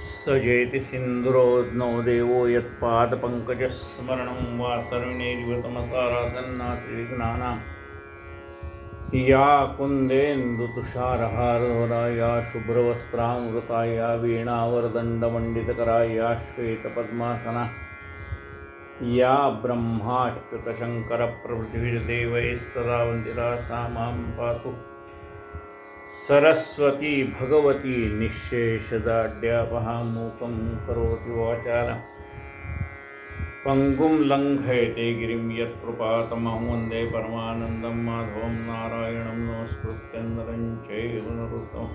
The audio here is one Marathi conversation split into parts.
सजेति सिन्धुरोऽग्नौ देवो यत्पादपङ्कजस्मरणं वा सर्विणैर्वितमसारासन्नासिविघ्नानां या कुन्देन्दुतुषारहारधरा या शुभ्रवस्त्रामृता या वीणावरदण्डमण्डितकरा या श्वेतपद्मासना या ब्रह्माच्युतशङ्करप्रभृतिभिर्देवैः सदा वन्दिता सा मां पातु सरस्वती भगवती निःशेषदाढ्यापहा मूकं करोति वाचालं पंगुं लङ्घयते गिरिं यत्कृपातमहं वन्दे परमानन्दं माधवं नारायणं नमस्कृत्य नरं चैव नरोत्तमं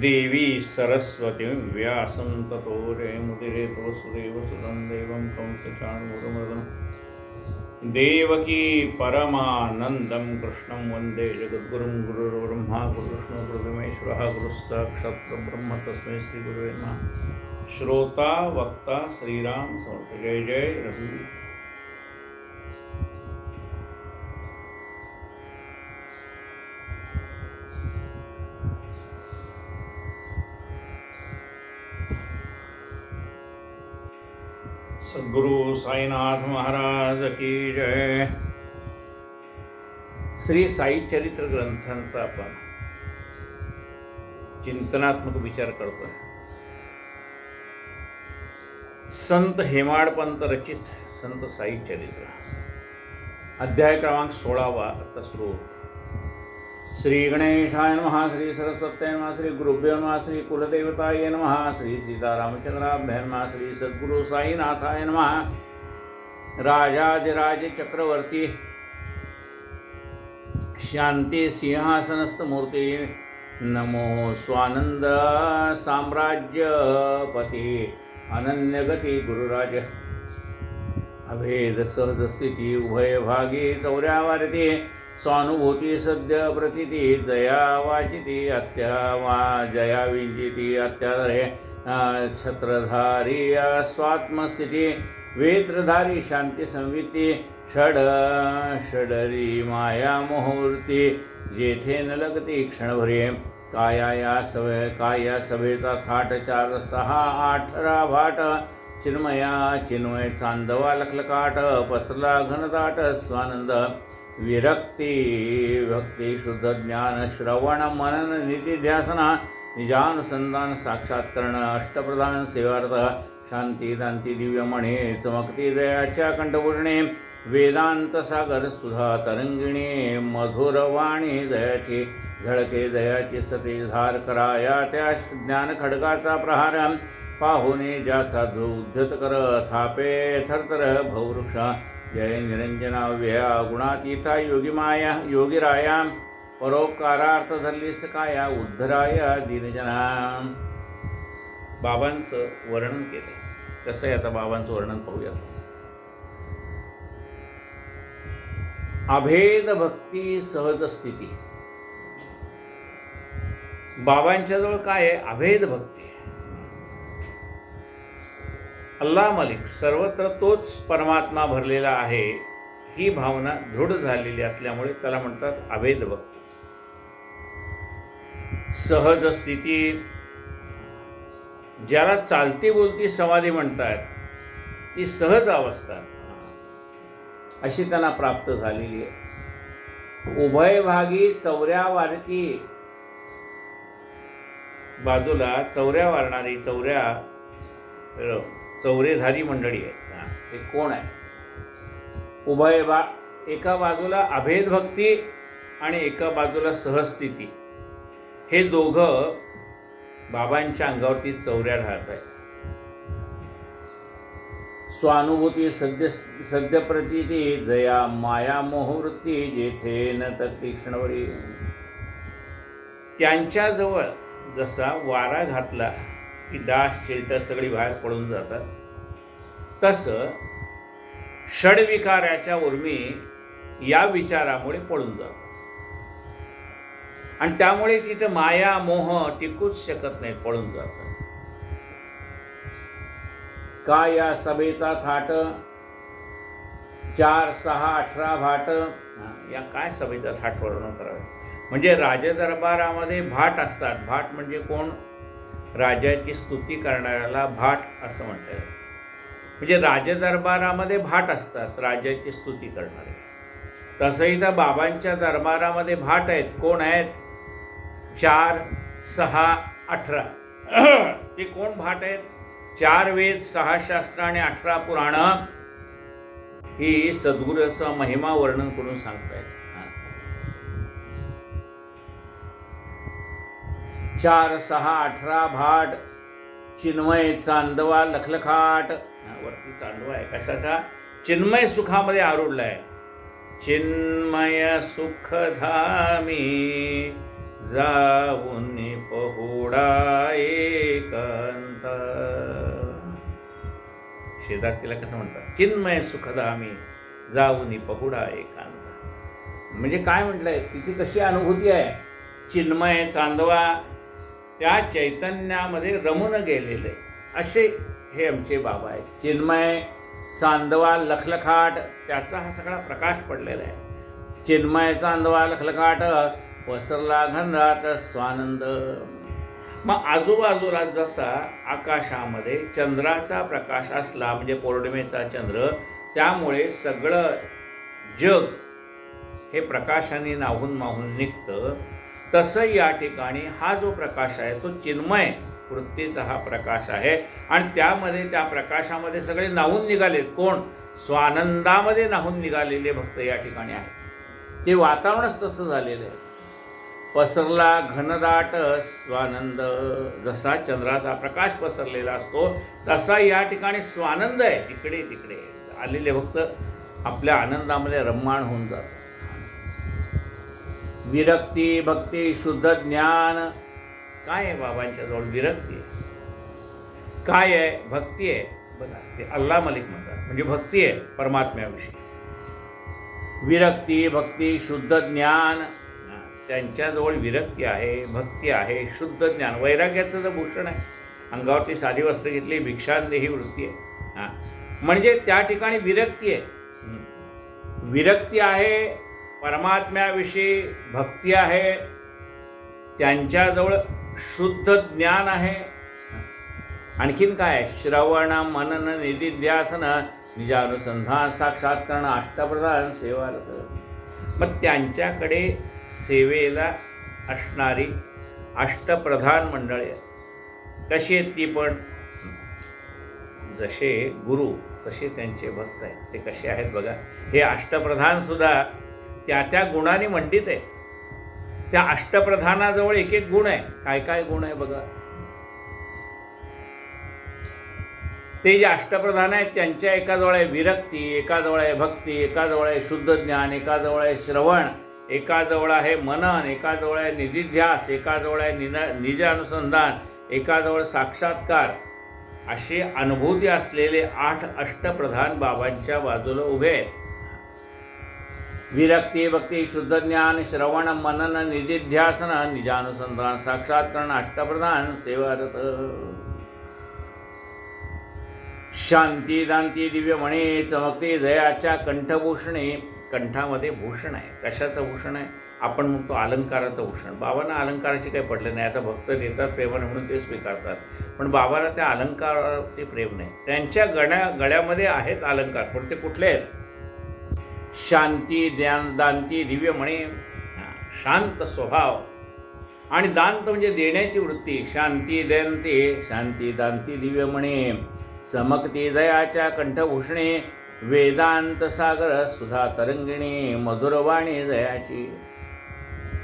देवी सरस्वतीं व्यासं ततो जयमुदीरयेत् वसुदेवसुतं देवं कंसचाणूरमर्दनं देवकी परमानन्दं कृष्णं वन्दे जगद्गुरुं गुरुर्ब्रह्मा गुरुर्विष्णुः गुरुर्देवो गुरुः साक्षात् परब्रह्म तस्मै श्रीगुरुवे नमः। श्रोता वक्ता श्रीराम समर्थ। जय जय रघुवीर। सद्गुरु साईनाथ महाराज की जय। श्री साई चरित्र ग्रंथांचा आपण चिंतनात्मक विचार करतोय। संत हेमाडपंत रचित संत साई चरित्र अध्याय क्रमांक 16 आता सुरू। श्री गणेशाय नमः, श्री सरस्वत्यै नमः, श्री गुरुभ्यो नमः, श्री कुलदेवताय नमः, श्री सीतारामचंद्राभ्यां नमः, श्री सद्गुरु साईनाथाय नमः। राजाधिराज चक्रवर्ती शांती सिंहासनस्थ मूर्ती नमो स्वानंद साम्राज्यपती अनन्यगती गुरुराज अभेद सहज स्थिती उभय भागी चौर्यावारती स्वानुभूती सद्य प्रतीती जया वाचिती जया विंजिती अत्याधरे छत्रधारी स्वात्मस्थिती वेत्रधारी शांती संविती षडरी माया मुहूर्ती जेथे न लगती क्षणभरे काया सभेचा थाट 4 6 18 भाट चिन्मय चांदवा लखलकाट पसरला घनदाट स्वानंद विरक्ती भक्ती शुद्ध ज्ञान श्रवण मनन निधिध्यासना निजानुसंधान साक्षात्करण अष्टप्रधान सेवार्थ शांती दांती दिव्यमणे चमकती दयाच्या कंठभूषणे वेदांत सागर सुधा तरंगिणी मधुरवाणी दयाची झळके दयाची सतेजधार कराया त्या ज्ञान खडगाचा प्रहार पाहुणे ज्याचा उद्धत कर थापे थरथर भववृक्ष जय निरंजना व्यया गुणातीता योगी माया योगी राया परोपकारार्थ धरली सकाया उद्धराया दीनजना। बाबांचं वर्णन केले। कसं आहे आता बाबांचं वर्णन पाहूया। अभेद भक्ती सहज स्थिती। बाबांच्या जवळ काय आहे? अभेद भक्ती। अल्लाह मलिक सर्वत्र तोच परमात्मा भरलेला आहे ही भावना दृढ झालेली असल्यामुळे त्याला म्हणतात अभेद भक्ती। सहज स्थिती ज्याला चालती बोलती समाधी म्हणतात ती सहज अवस्था अशी त्यांना प्राप्त झालेली आहे। उभयभागी चौऱ्या वारती बाजूला चौऱ्या वारणारी चौरेधारी मंडळी आहेत। ते कोण आहे? एका बाजूला अभेद भक्ती आणि एका बाजूला सहस्थिती हे दोघं बाबांच्या अंगावरती चौऱ्या राहत आहेत। स्वानुभूती सद्य प्रतीती जया माया मोहवृत्ती जेथे न तक्ती क्षणवरी। त्यांच्याजवळ जसा वारा घातला की डास चिलट सगळी बाहेर पडून जातात तसं षडविकाराच्या उर्मी या विचारामुळे पडून जातात आणि त्यामुळे तिथे माया मोह टिकूच शकत नाही, पडून जातात। काय या सभेचा थाट 4 6 18 भाट या काय सभेचा थाट वर्णन करावे। म्हणजे राजदरबारामध्ये भाट असतात. भाट म्हणजे कोण? राजाची स्तुती करणाऱ्याला भाट असं म्हणतात. म्हणजे राजदरबारामध्ये भाट असतात, राजाची स्तुती करणारे. तसं इथं बाबांच्या दरबारामध्ये भाट आहेत. कोण आहेत? 4, 6, 18 ते कोण भाट आहेत? 4 वेद, 6 शास्त्र आणि 18 पुराण ही सद्गुरूचा महिमा वर्णन करून सांगतायत. 4, 6, 18 भाट. चिन्मय चांदवा लखलखाट. वरती चांदवा आहे कशाचा? चिन्मय सुखामध्ये आरूढलाय. चिन्मय सुखधामी जाऊन पहुडा एकांत. शेजारतीला कसं म्हणतात? चिन्मय सुखधामी जाऊन पहुडा एकांत. म्हणजे काय म्हटलंय? तिथे कशी अनुभूती आहे? चिन्मय चांदवा त्या चैतन्यामध्ये रमून गेलेले असे हे आमचे बाबा आहेत. चिन्मय चांदवा लखलखाट, त्याचा हा सगळा प्रकाश पडलेला आहे. चिन्मय चांदवा लखलखाट पसरला घनरात स्वानंद. मग आजूबाजूला जसा आकाशामध्ये चंद्राचा प्रकाश असला, म्हणजे पौर्णिमेचा चंद्र, त्यामुळे सगळं जग हे प्रकाशाने नाहून माहून निघतं, तसं या ठिकाणी हा जो प्रकाश आहे तो चिन्मय वृत्तीचा हा प्रकाश आहे. आणि त्यामध्ये, त्या प्रकाशामध्ये सगळे नाहून निघालेत. कोण? स्वानंदामध्ये नाहून निघालेले भक्त या ठिकाणी आहेत. ते वातावरणच तसं झालेलं आहे. पसरला घनदाट स्वानंद. जसा चंद्राचा प्रकाश पसरलेला असतो तसा या ठिकाणी स्वानंद आहे. तिकडे तिकडे आलेले भक्त आपल्या आनंदामध्ये रममाण होऊन जातात. विरक्ती भक्ती शुद्ध ज्ञान. काय आहे बाबांच्या जवळ? विरक्ती आहे. काय आहे? भक्ती आहे. बघा, ते अल्लाह मलिक म्हणतात, म्हणजे भक्ती आहे परमात्म्याविषयी. विरक्ती भक्ती शुद्ध ज्ञान. त्यांच्याजवळ विरक्ती आहे, भक्ती आहे, शुद्ध ज्ञान. वैराग्याचं जर भूषण आहे. अंगावरती साधी वस्त्र घेतली, भिक्षांदेही वृत्ती आहे. म्हणजे त्या ठिकाणी विरक्ती आहे. विरक्ती आहे, परमात्म्याविषयी भक्ती आहे, त्यांच्याजवळ शुद्ध ज्ञान आहे. आणखीन काय? श्रवण मनन निधिध्यासन निजानुसंधान साक्षात्करण अष्टप्रधान सेवारत. मग त्यांच्याकडे सेवेला असणारी अष्टप्रधान मंडळी कशी आहेत? ती पण जसे गुरु तसे त्यांचे भक्त आहेत. ते कसे आहेत बघा. हे अष्टप्रधान सुद्धा त्या त्या गुणाने मंडित आहेत. त्या अष्टप्रधानाजवळ एक एक गुण आहे. काय काय गुण आहे बघा. ते जे अष्टप्रधान आहेत त्यांच्या एकाजवळ आहे विरक्ती, एकाजवळ आहे भक्ती, एकाजवळ आहे शुद्ध ज्ञान, एकाजवळ आहे श्रवण, एकाजवळ आहे मनन, एकाजवळ आहे निधिध्यास, एकाजवळ आहे निज अनुसंधान, एकाजवळ साक्षात्कार. असे अनुभूती असलेले 8 अष्टप्रधान बाबांच्या बाजूला उभे आहेत. विरक्ती भक्ती शुद्ध ज्ञान श्रवण मनन निधिध्यासन निजानुसंधान साक्षात्करण अष्टप्रधान सेवारत. शांती दांती दिव्यमणी चमकते जयाच्या कंठभूषणे. कंठामध्ये भूषण आहे. कशाचं भूषण आहे? आपण म्हणतो अलंकाराचं भूषण. बाबांना अलंकाराची काही पडलं नाही. आता भक्त देतात प्रेमाने म्हणून ते स्वीकारतात, पण बाबाला त्या अलंकारावरती प्रेम नाही. त्यांच्या गळ्यामध्ये आहेत अलंकार, पण ते कुठले आहेत? शांती दांती दिव्यमणी. शांत स्वभाव आणि दांत म्हणजे देण्याची वृत्ती. शांती दांती, शांती दांती दिव्यमणी चमकती दयाच्या कंठभूषणे. वेदांत सागर सुधा तरंगिणी मधुरवाणी दयाची.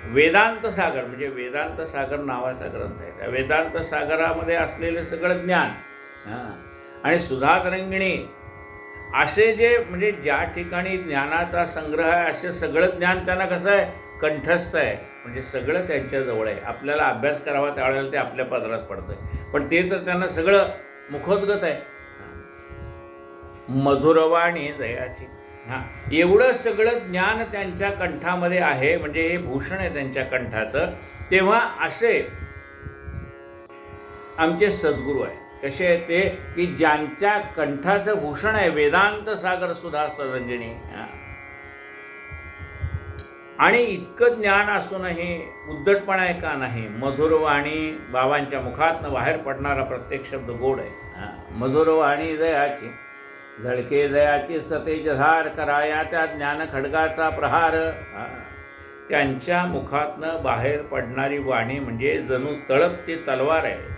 वेदांत सागर म्हणजे वेदांत सागर नावाचा ग्रंथ आहे. त्या वेदांत सागरामध्ये असलेलं सगळं ज्ञान आणि सुधा तरंगिणी असे जे म्हणजे ज्या ठिकाणी ज्ञानाचा संग्रह आहे असे सगळं ज्ञान त्यांना कसं आहे? कंठस्थ आहे. म्हणजे सगळं त्यांच्याजवळ आहे. आपल्याला अभ्यास करावा त्यावेळेला ते आपल्या पदरात पडतं आहे, पण ते तर त्यांना सगळं मुखोद्गत आहे. मधुरवाणी दयाची. एवढं सगळं ज्ञान त्यांच्या कंठामध्ये आहे, म्हणजे हे भूषण आहे त्यांच्या कंठाचं. तेव्हा असे आमचे सद्गुरू आहे. कसे आहे ते? की ज्यांच्या कंठाचं भूषण आहे वेदांत सागर सुधा तरंगिणी. आणि इतकं ज्ञान असूनही उद्धटपणा आहे का नाही. मधुरवाणी, बाबांच्या मुखातनं बाहेर पडणारा प्रत्येक शब्द गोड आहे. मधुरवाणी दयाची झळके दयाची सतेज धार कराया त्या ज्ञान खडगाचा प्रहार. त्यांच्या मुखातनं बाहेर पडणारी वाणी म्हणजे जणू तळपती तलवार आहे.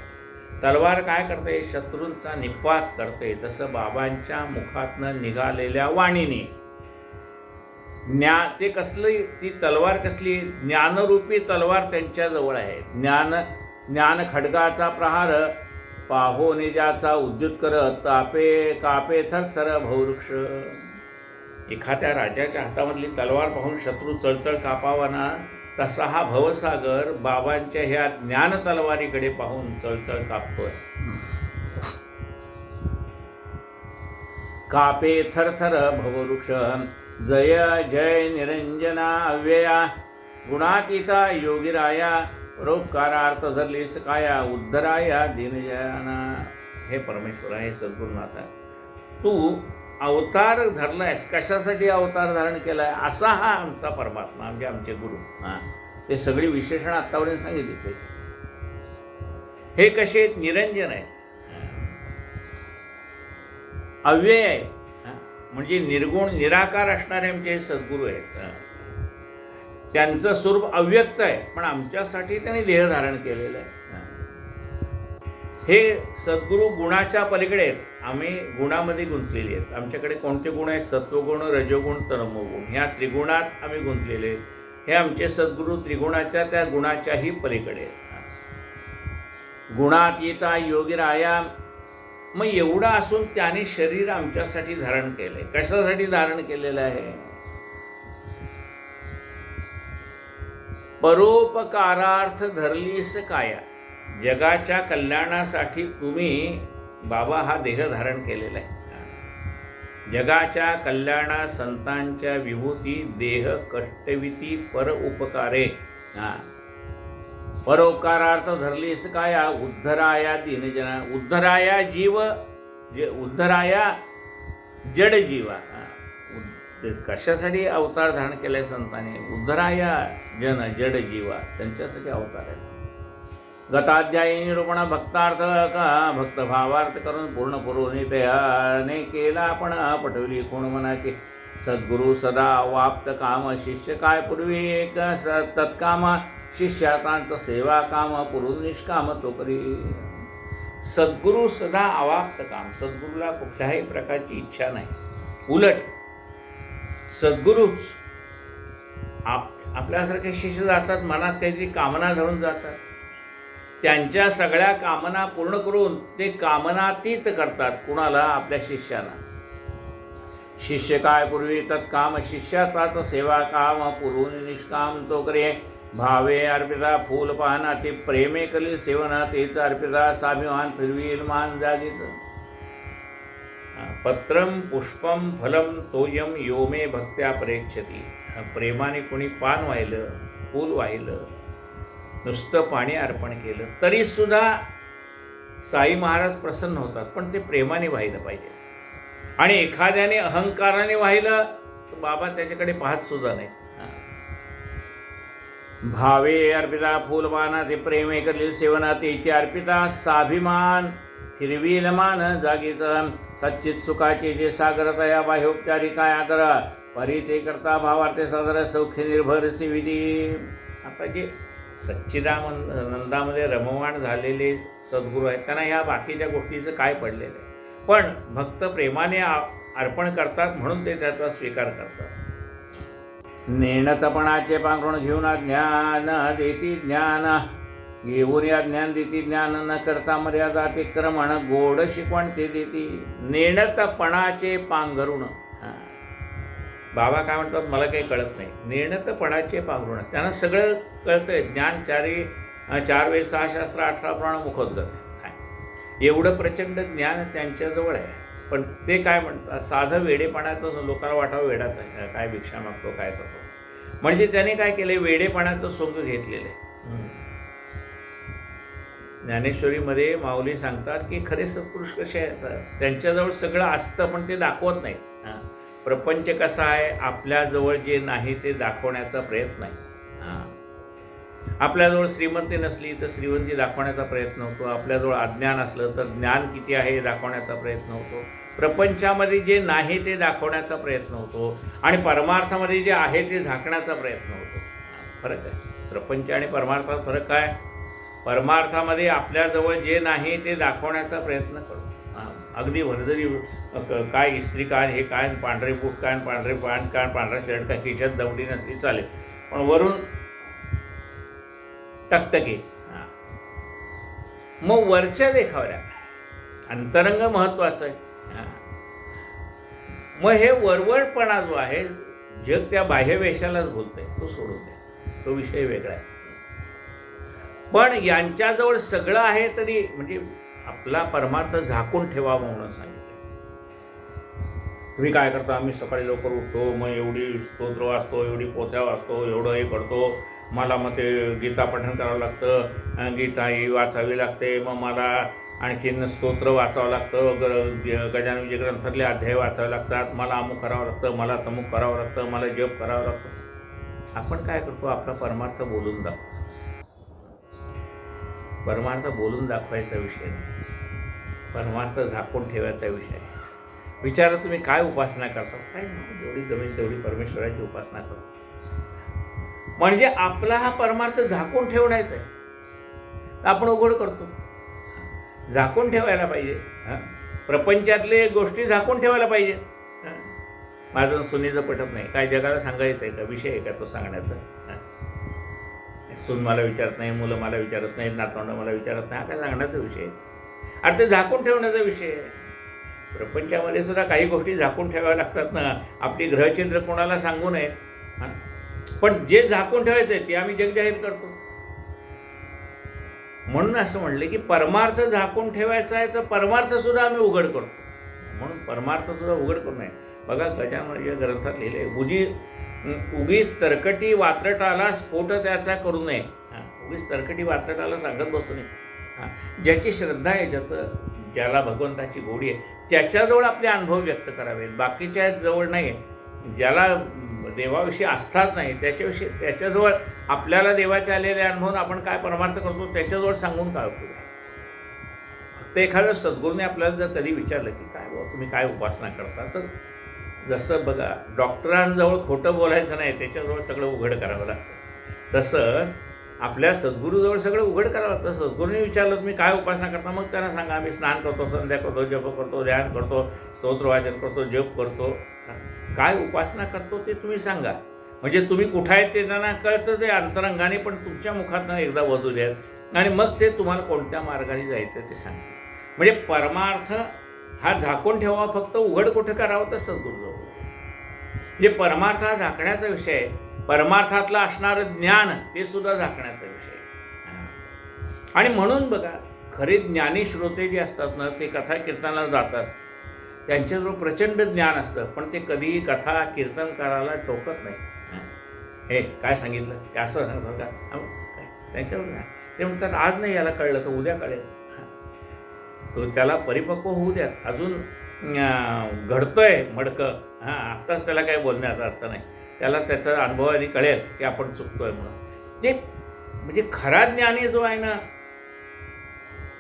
तलवार काय करते, शत्रूंचा निपात करते. तसं बाबांच्या मुखातनं निघालेल्या वाणीने ते कसली, ती तलवार कसली, ज्ञानरूपी तलवार त्यांच्याजवळ आहे. ज्ञान खडगाचा प्रहार पाहो निजाचा उद्युत करत कापे थरथर भववृक्ष. एखाद्या राजाच्या हातामधली तलवार पाहून शत्रू चळचळ कापावा ना, तसा हा भवसागर बाबांच्या ह्या ज्ञान तलवारीकडे पाहून चळचळ कापतोय. कापे थरथर भववृक्ष जय जय निरंजना अव्यया गुणातीता योगीराया परोपकारार्थ धरलीस काया उद्धराया दीनजयाना. हे परमेश्वरा, हे सद्गुरुनाथा, तू अवतार धरलायस. कशासाठी अवतार धारण केलाय, असा हा आमचा परमात्मा म्हणजे आमचे गुरु. ते सगळी विशेषण आत्तापर्यंत सांगितली त्याची. हे कसे आहेत, निरंजन आहेत, अव्यय आहेत, म्हणजे निर्गुण निराकार असणारे आमचे सद्गुरू आहेत. त्यांचं स्वरूप अव्यक्त आहे, पण आमच्यासाठी त्यांनी देह धारण केलेलं आहे. हे सद्गुरू गुणाच्या पलीकडे आहेत. आम्ही गुणामध्ये गुंतलेली आहेत. आमच्याकडे कोणते गुण आहेत, सत्वगुण, रजोगुण, तमोगुण. ह्या त्रिगुणात आम्ही गुंतलेले आहेत. हे आमचे सद्गुरू त्रिगुणाच्या त्या गुणाच्याही पलीकडे आहेत. गुणातीता योगीराया. मग एवढं असून त्याने शरीर आमच्यासाठी धारण केलंय. कशासाठी धारण केलेलं आहे, परोपकारार्थ धरलीस काया. जगाच्या कल्याणासाठी तुम्ही बाबा हा देह धारण केलेला आहे. जगाच्या कल्याणा संतांच्या विभूती देह कष्टविती पर उपकारे. परोपकारार्थ धरलीस काया उद्धराया दीनजना. उद्धराया जीव उद्धराया जड जीवा. कशासाठी अवतार धारण केलाय संतांनी, उद्धराया जन जड जीवा, त्यांच्यासाठी अवतार आहे. गताध्यायी निरूपण भक्तार्थ का भक्त भावार्थ करून पूर्ण पुरोनितयाने केला आपण पटवली कोण मनाची. सद्गुरु सदा वाप्त काम शिष्य काय पूर्वी एक तत्काम शिष्यातांचं सेवा काम पुरून निष्काम तो करी. सद्गुरु सदा अवाप्त काम. सद्गुरूला कुठल्याही प्रकारची इच्छा नाही. उलट सद्गुरूच आपल्यासारखे शिष्य जातात, मनात काहीतरी कामना धरून जातात. त्यांच्या सगळ्या कामना पूर्ण करून ते कामनातीत करतात. कुणाला, आपल्या शिष्याला. शिष्य काय पूर्वी तत्काम शिष्याचाच सेवा काम पुरून निष्काम तो करे. भावे अर्पिता फूल पाहना ते प्रेमे कली सेवना तेच अर्पिता स्वाभिमान फिरवील मान जागीच. पत्रम पुष्पम फलम तोयम योमे भक्त्या प्रेक्षती. प्रेमाने कोणी पान वाहिलं, फूल वाहिलं, नुसतं पाणी अर्पण केलं तरी सुद्धा साई महाराज प्रसन्न होतात. पण ते प्रेमाने वाहिलं पाहिजे. आणि एखाद्याने अहंकाराने वाहिलं तर बाबा त्याच्याकडे पाहत सुद्धा नाही. भावे अर्पिता फूलपाना ते प्रेमे करली सेवना तेची अर्पिता स्वाभिमान फिरवील मान जागीच. सच्चित सुखाचे जे सागर तया बाह्योपचारी काय आदर परी ते करता भावार्थे सादर सौख्य निर्भर विधी. आता जे सच्चिदानंदामध्ये रममाण झालेले सद्गुरू आहेत त्यांना ह्या बाकीच्या गोष्टीचं काय पडलेलं आहे. पण भक्त प्रेमाने अर्पण करतात म्हणून ते त्याचा स्वीकार करतात. नेणतपणाचे पांघरुण घेऊन ज्ञान देती ज्ञान घेऊन या ज्ञान देती ज्ञान न करता मर्यादा अतिक्रमण गोड शिकवण ते देती. नेणतपणाचे पांघरुण. बाबा काय म्हणतात, मला काही कळत नाही. नेणतपणाचे पांघरुण. त्यांना सगळं कळतंय. ज्ञान 4 वेद 6 शास्त्र 18 पुराण मुखोद्गत. एवढं प्रचंड ज्ञान त्यांच्याजवळ आहे. पण ते काय म्हणतात, साधं वेडेपणाचं लोकांना वाटावं वेडाच आहे, काय भिक्षा मागतो काय करतो. म्हणजे त्याने काय केलं, वेडेपणाचं सोंग घेतलेलं आहे. ज्ञानेश्वरीमध्ये माऊली सांगतात की खरे सत्पुरुष कसे आहेत, त्यांच्याजवळ सगळं असतं पण ते दाखवत नाहीत. प्रपंच कसा आहे, आपल्याजवळ जे नाही ते दाखवण्याचा प्रयत्न आहे. आपल्याजवळ श्रीमंती नसली तर श्रीमंती दाखवण्याचा प्रयत्न होतो. आपल्याजवळ अज्ञान असलं तर ज्ञान किती आहे हे दाखवण्याचा प्रयत्न होतो. प्रपंचामध्ये जे नाही ते दाखवण्याचा प्रयत्न होतो आणि परमार्थामध्ये जे आहे ते झाकण्याचा प्रयत्न होतो. फरक आहे. प्रपंच आणि परमार्थात फरक काय? परमार्थामध्ये आपल्याजवळ जे नाही ते दाखवण्याचा प्रयत्न करतो. अगदी भरजरी काय इस्त्री काय, हे काय, पांढरे बूट काय, पांढरे पॅन्ट काय, पांढरा शर्ट काय, खिशात दवडी नसली चालेल, पण वरून टकटके. मग वरच्या देखावल्या अंतरंग महत्वाचं आहे. मग हे वरवरपणा जो आहे, जग त्या बाह्यवेशालाच बोलतंय, तो सोडून द्या, तो विषय वेगळा आहे. पण यांच्याजवळ सगळं आहे तरी म्हणजे आपला परमार्थ झाकून ठेवा म्हणून सांगितलं. तुम्ही काय करता? आम्ही सकाळी लवकर उठतो, मग एवढी स्तोत्र वाचतो, एवढी पोथ्या वाचतो, एवढं हे करतो, मला मग ते गीता पठण करावं लागतं, गीता ही वाचावी लागते, मग मला आणखीन स्तोत्र वाचावं लागतं, गजानन विजय ग्रंथातले अध्याय वाचावे लागतात, मला अमुक करावं लागतं, मला तमुक करावं लागतं, मला जप करावं लागतं. आपण काय करतो? आपला परमार्थ बोलून दाखवतो. परमार्थ बोलून दाखवायचा विषय नाही, परमार्थ झाकून ठेवायचा विषय आहे. विचारा तुम्ही काय उपासना करता? काय नाही, जेवढी जमेल तेवढी परमेश्वराची उपासना करतो. म्हणजे आपला हा परमार्थ झाकून ठेवण्याचा आहे, आपण उघड करतो. झाकून ठेवायला पाहिजे. प्रपंचातले गोष्टी झाकून ठेवायला पाहिजे. माझं सुनीचं पटत नाही, काय जगाला सांगायचं आहे का? विषय आहे का तो सांगण्याचा? सून मला विचारत नाही, मुलं मला विचारत नाही, नातवंड मला विचारत नाही, हा काय सांगण्याचा विषय आहे? अरे ते झाकून ठेवण्याचा विषय आहे. प्रपंचामध्ये सुद्धा काही गोष्टी झाकून ठेवाव्या लागतात ना. आपली ग्रहचिंत्र कोणाला सांगू नये, पण जे झाकून ठेवायचं आहे ते आम्ही जग जाहीर करतो. म्हणून असं म्हणले की परमार्थ झाकून ठेवायचा आहे तर परमार्थ सुद्धा आम्ही उघड करतो. म्हणून परमार्थ सुद्धा उघड करू नये. बघा गजानन ग्रंथात लिहिले, उगीच तरकटी वात्रटाला स्फोट त्याचा करू नये. उगीच तरकटी वात्रटाला सांगत बसतो नाही. ज्याची श्रद्धा आहे, ज्याला भगवंताची गोडी आहे, त्याच्याजवळ आपले अनुभव व्यक्त करावेत. बाकीच्या जवळ नाही. ज्याला देवाविषयी आस्थाच नाही त्याच्याजवळ आपल्याला देवाचे आलेले अनुभव आपण काय परमार्थ करतो त्याच्याजवळ सांगून काय उपयोग? फक्त एखाद्या सद्गुरूने आपल्याला जर कधी विचारलं की काय बाबा तुम्ही काय उपासना करता, तर जसं बघा डॉक्टरांजवळ खोटं बोलायचं नाही, त्याच्याजवळ सगळं उघड करावं लागतं. तसं आपल्या सद्गुरूजवळ सगळं उघड करावं लागतं. सद्गुरूने विचारलं तुम्ही काय उपासना करता, मग त्यांना सांगा आम्ही स्नान करतो, संध्या करतो, जप करतो, ध्यान करतो, स्तोत्रवाचन करतो, जप करतो. काय उपासना करतो ते तुम्ही सांगा. म्हणजे तुम्ही कुठं आहेत ते त्यांना कळतं, ते अंतरंगाने पण तुमच्या मुखातनं एकदा वधू द्यात आणि मग ते तुम्हाला कोणत्या मार्गाने जायचं ते सांगतील. म्हणजे परमार्थ हा झाकून ठेवा, फक्त उघड कुठं करावं तर सद्गुरूजवळ. म्हणजे परमार्थ हा झाकण्याचा विषय आहे. परमार्थातलं असणारं ज्ञान ते सुद्धा झाकण्याचा विषय आहे. आणि म्हणून बघा खरे ज्ञानी श्रोते जे असतात ना, ते कथा कीर्तनाला जातात, त्यांच्याजवळ प्रचंड ज्ञान असतं, पण ते कधीही कथा कीर्तन करायला टोकत नाही. हे काय सांगितलं ते असं सांगतात का? त्यांच्यावर नाही. ते म्हणतात आज नाही याला कळलं तर उद्या कळेल. तो त्याला परिपक्व होऊ द्या, अजून घडतोय मडकं. आत्ताच त्याला काही बोलण्याचा अर्थ नाही. त्याला त्याचा अनुभवाने कळेल की आपण चुकतोय म्हणून. जे म्हणजे खरा ज्ञानी जो आहे ना,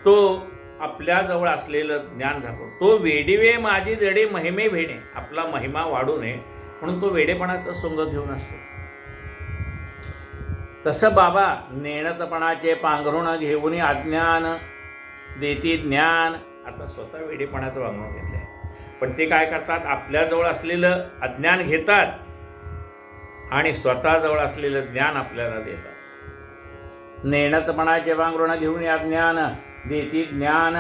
तो आपल्याजवळ असलेलं ज्ञान झाकून, तो वेडीवे माझी जडे महिमे भेणे, आपला महिमा वाढू नये म्हणून तो वेडेपणाचा सोंग घेऊन असतो. तसं बाबा नेणतपणाचे पांघरुण घेऊन अज्ञान देती ज्ञान. आता स्वतः वेडेपणाचं वागणूक घेतलंय, पण ते काय करतात? आपल्याजवळ असलेलं अज्ञान घेतात आणि स्वतःजवळ असलेलं ज्ञान आपल्याला देतात. नेणतपणाचे पांघरुण घेऊन अज्ञान देती ज्ञान.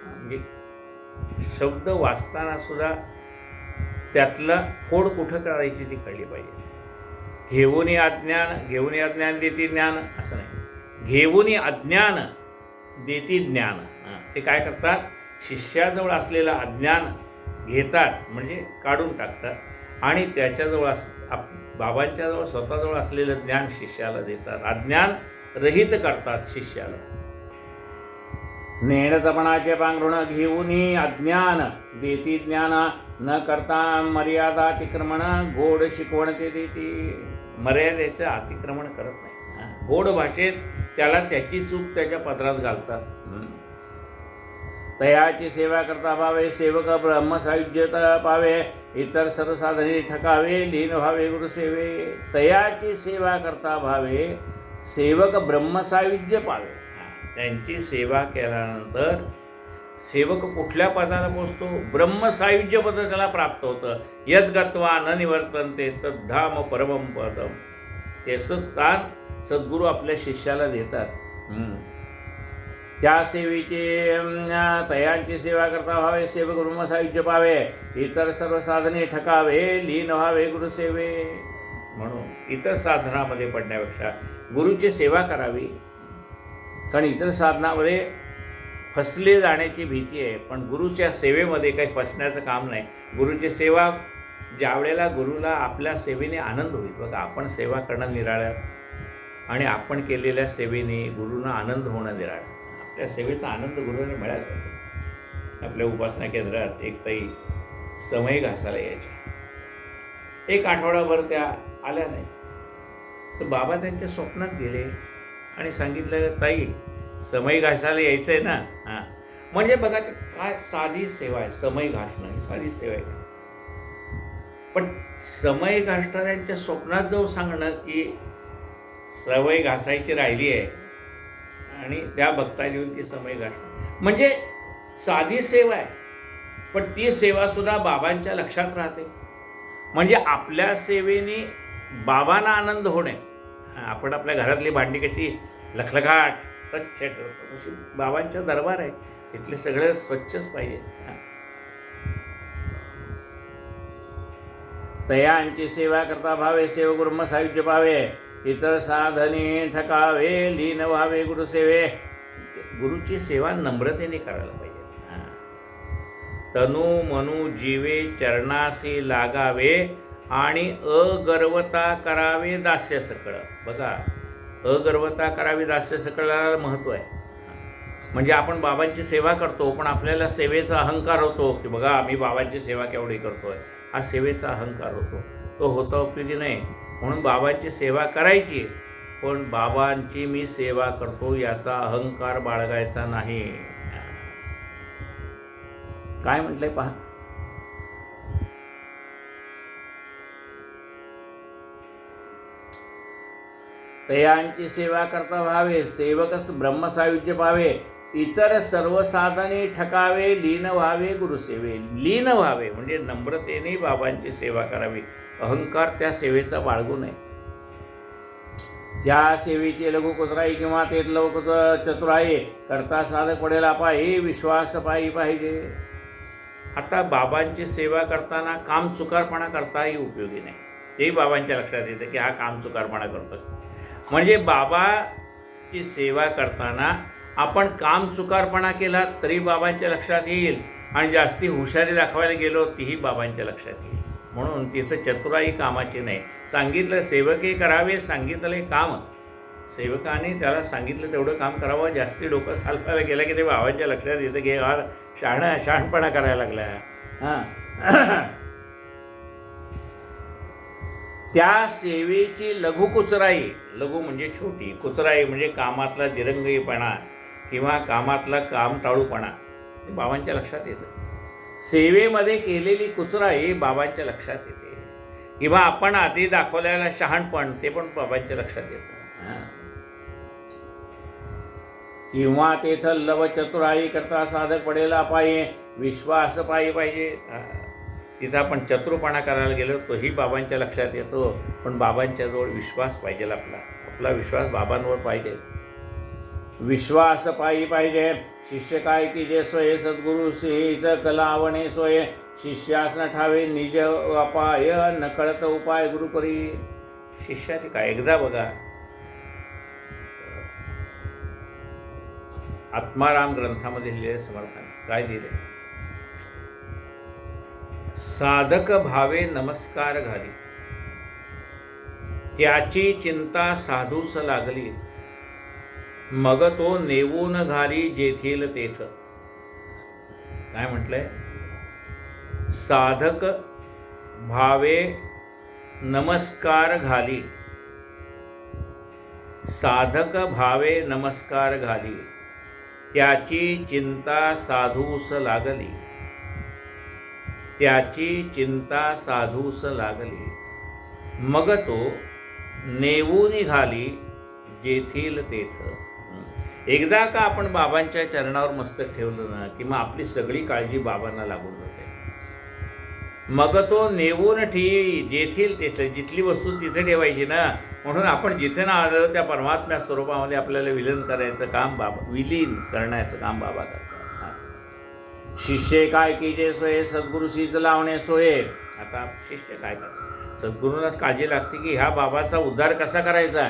म्हणजे शब्द वाचताना सुद्धा त्यातला फोड कुठं करायची ती कळली पाहिजे. घेऊन अज्ञान देती ज्ञान असं नाही, घेऊन अज्ञान देती ज्ञान. ते काय करतात? शिष्याजवळ असलेलं अज्ञान घेतात, म्हणजे काढून टाकतात आणि त्याच्याजवळ बाबांच्याजवळ स्वतःजवळ असलेलं ज्ञान शिष्याला देतात. अज्ञान रहित करतात शिष्याला. नेणतपणाचे पांघरुण घेऊनी अज्ञान देती ज्ञान न करता मर्यादा अतिक्रमण गोड शिकवण ते देती. मर्यादेचं अतिक्रमण करत नाही. गोड भाषेत त्याला त्याची चूक त्याच्या पदरात घालतात. तयाची सेवा करता भावे सेवक ब्रह्मसायुज्यता पावे इतर सर्व साधने ठकावे लीन व्हावे गुरुसेवे. तयाची सेवा करता भावे सेवक ब्रह्मसायुज्य पावे. त्यांची सेवा केल्यानंतर सेवक कुठल्या पदाला पोचतो? ब्रह्मसायुज्य पद त्याला प्राप्त होतं. यद गत्वा न निवर्तन्ते तद्धाम परमं पदम. त्याचं स्थान सद्गुरू आपल्या शिष्याला देतात. त्या सेवेचे तयांची सेवा करता व्हावे सेवक ब्रह्मसायुज्य पावे इतर सर्व साधने ठकावे लीन व्हावे गुरुसेवे. म्हणून इतर साधनामध्ये पडण्यापेक्षा गुरुची सेवा करावी. कारण इतर साधनामध्ये फसले जाण्याची भीती आहे, पण गुरुच्या सेवेमध्ये काही फसण्याचं काम नाही. गुरुची सेवा ज्यावेळेला गुरुला आपल्या सेवेने आनंद होईल. बघा, आपण सेवा करणं निराळं आणि आपण केलेल्या सेवेने गुरुंना आनंद होणं निराळं. आपल्या सेवेचा आनंद गुरुने मिळाला पाहिजे. आपल्या उपासना केंद्रात एक ताई समय घासायला यायच्या. एक आठवडाभर त्या आल्या नाही, तर बाबा त्यांच्या स्वप्नात गेले आणि सांगितलं, ताई समय घासायला यायचं आहे ना. म्हणजे बघा, ते काय साधी सेवा आहे. समय घासणं ही साधी सेवा आहे. पण समय घासणाऱ्यांच्या स्वप्नात जाऊन सांगणं की सवय घासायची राहिली आहे आणि त्या भक्ता येऊन ती समय घासणं म्हणजे साधी सेवा आहे, पण ती सेवासुद्धा बाबांच्या लक्षात राहते. म्हणजे आपल्या सेवेने बाबांना आनंद होणे. आपण आपल्या घरातली भांडी कशी लखलखाट स्वच्छ ठेवतो, तशी बाबांचा दरबार आहे, इथले सगळं स्वच्छच पाहिजे. तयांची सेवा करता भावे सेवक ब्रह्मसायुज्य पावे इतर साधने ठकावे लीन व्हावे गुरुसेवे. गुरुची सेवा नम्रतेने करायला पाहिजे. तनु मनु जीवे चरणासी लागावे आणि अगर्वता करावे दास्य सकळ. बघा, अगर्वता करावी दास्य सकळाला महत्त्व आहे. म्हणजे आपण बाबांची सेवा करतो, पण आपल्याला सेवेचा अहंकार होतो की बघा मी बाबांची सेवा केवढी करतोय. हा सेवेचा अहंकार होतो, तो होता उपयोगी नाही. म्हणून बाबांची सेवा करायची, पण बाबांची मी सेवा करतो याचा अहंकार बाळगायचा नाही. काय म्हटलंय पहा, तयांची सेवा करता व्हावे सेवकस ब्रह्मसायुज्य पावे इतर सर्व साधने ठकावे लीन व्हावे गुरुसेवे. लीन व्हावे म्हणजे नम्रतेने बाबांची सेवा करावी. अहंकार त्या सेवेचा बाळगू नये. त्या सेवेची लघु कुचराई किंवा ते लघु चतुराई करता साधक पडेल पायी विश्वास पायी पाहिजे. आता बाबांची सेवा करताना काम चुकारपणा करताही उपयोगी नाही. तेही बाबांच्या लक्षात येतं की हा काम चुकारपणा करतो. म्हणजे बाबाची सेवा करताना आपण काम चुकारपणा केला तरी बाबांच्या लक्षात येईल, आणि जास्ती हुशारी दाखवायला गेलो तीही बाबांच्या लक्षात येईल. म्हणून तिथं चतुराई कामाची नाही. सांगितलं सेवके करावे, सांगितले काम सेवकाने त्याला सांगितलं तेवढं काम करावं. जास्ती डोकं चालवायला गेलं की ते बाबांच्या लक्षात येतं की हा शहाणपणा करायला लागला. त्या सेवेची लघु कुचराई, लघु म्हणजे छोटी, कुचराई म्हणजे कामातला दिरंगईपणा किंवा कामातला काम टाळूपणा हे बाबांच्या लक्षात येतं. सेवेमध्ये केलेली कुचराई बाबांच्या लक्षात येते, किंवा आपण आधी दाखवलेला शहाणपण ते पण बाबांच्या लक्षात येतं. किंवा तेथं लव चतुराई करता साधक पडेल पायी विश्वास पायी पाहिजे. तिथं आपण चतुरपणा करायला गेलो तोही बाबांच्या लक्षात येतो, पण बाबांच्याजवळ विश्वास पाहिजे. आपला विश्वास बाबांवर पाहिजे. विश्वास पायी पाहिजे. शिष्य काय की जे स्वय सद्गुरु सेच कलावणे सोय शिष्यास न ठावे निज अपाय नकळत उपाय गुरु करी. शिष्याचे काय एकदा बघा, आत्माराम ग्रंथामध्ये लिहिले समर्थाने काय लिहिले, साधक भावे नमस्कार घाली त्याची चिंता साधूस लागली मग तो नेवून घाली जेथील तेथ. काय म्हटलंय? साधक भावे नमस्कार घाली, साधक भावे नमस्कार घाली, त्याची चिंता साधूस लागली, त्याची चिंता साधूस लागली. मग तो नेवून घाली जेथील तेथ. एकदा का आपण बाबांच्या चरणावर मस्तक ठेवलं ना की मग आपली सगळी काळजी बाबांना लागून जाते. मग तो नेवून ठेवी जेथील तेथ. जिथली वस्तू तिथे ठेवायची ना. म्हणून आपण जिथे ना आलो त्या परमात्म्या स्वरूपामध्ये आपल्याला विलीन करायचं काम बाबा, विलीन करण्याचं काम बाबा करतात. शिष्य काय कीजे सोये सद्गुरु शीज लावणे सोये. आता शिष्य काय करतात? सद्गुरूंनाच काळजी लागते की ह्या बाबाचा उद्धार कसा करायचा.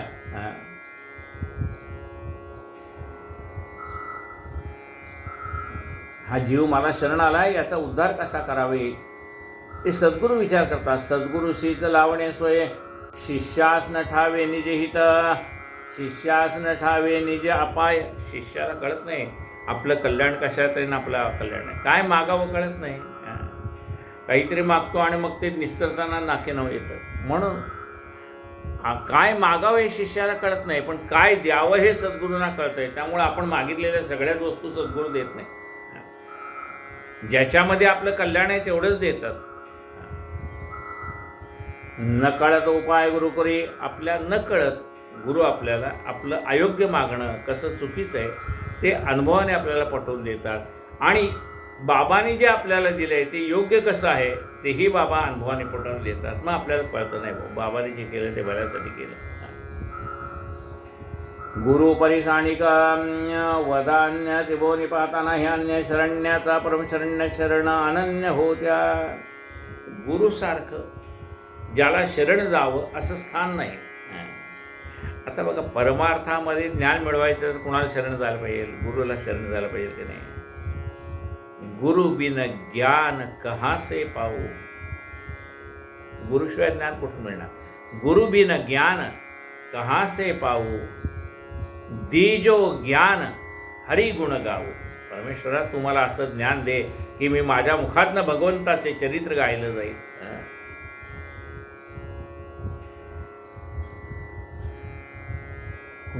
हा जीव मला शरण आलाय, याचा उद्धार कसा करावे ते सद्गुरू विचार करतात. सद्गुरू शीज लावणे सोये शिष्यास न ठावे निज हित, शिष्यास न ठावे निज अपाय. शिष्याला कळत नाही आपलं कल्याण कशात आहे ना आपलं कल्याण आहे. काय मागावं कळत नाही. काहीतरी मागतो आणि मग ते निस्तरताना नाके नव येतं. म्हणून काय मागावं हे शिष्याला कळत नाही, पण काय द्यावं हे सद्गुरूंना कळतंय. त्यामुळे आपण मागितलेल्या सगळ्याच वस्तू सद्गुरू देत नाही. ज्याच्यामध्ये आपलं कल्याण आहे तेवढंच देतात. न कळत उपाय गुरु करी. आपल्या न कळत गुरु आपल्याला आपलं अयोग्य मागणं कसं चुकीचं आहे ते अनुभवाने आपल्याला पटवून देतात. आणि बाबांनी जे आपल्याला दिलं आहे ते योग्य कसं आहे तेही बाबा अनुभवाने पटवून देतात. मग आपल्याला कळतं नाही बाबांनी जे केलं ते बऱ्यासाठी केलं. गुरु परिसाणिक वदान्य त्रिभुवनी पाहताना हे अन्य शरण्याचा परमशरण्य शरण अनन्य होत्या. गुरुसारखं ज्याला शरण जावं असं स्थान नाही. आता बघा परमार्थामध्ये ज्ञान मिळवायचं तर कुणाला शरण जायला पाहिजे? गुरुला शरण जायला पाहिजे की नाही? गुरु बिन ज्ञान कहाँ से पाऊ. गुरुशिवाय ज्ञान कुठून मिळणार? गुरु बिन ज्ञान कहाँ से पाऊ, दीजो ज्ञान हरी गुण गाऊ. परमेश्वरा तुम्हाला असं ज्ञान दे की मी माझ्या मुखातनं भगवंताचे चरित्र गायलं जाईल.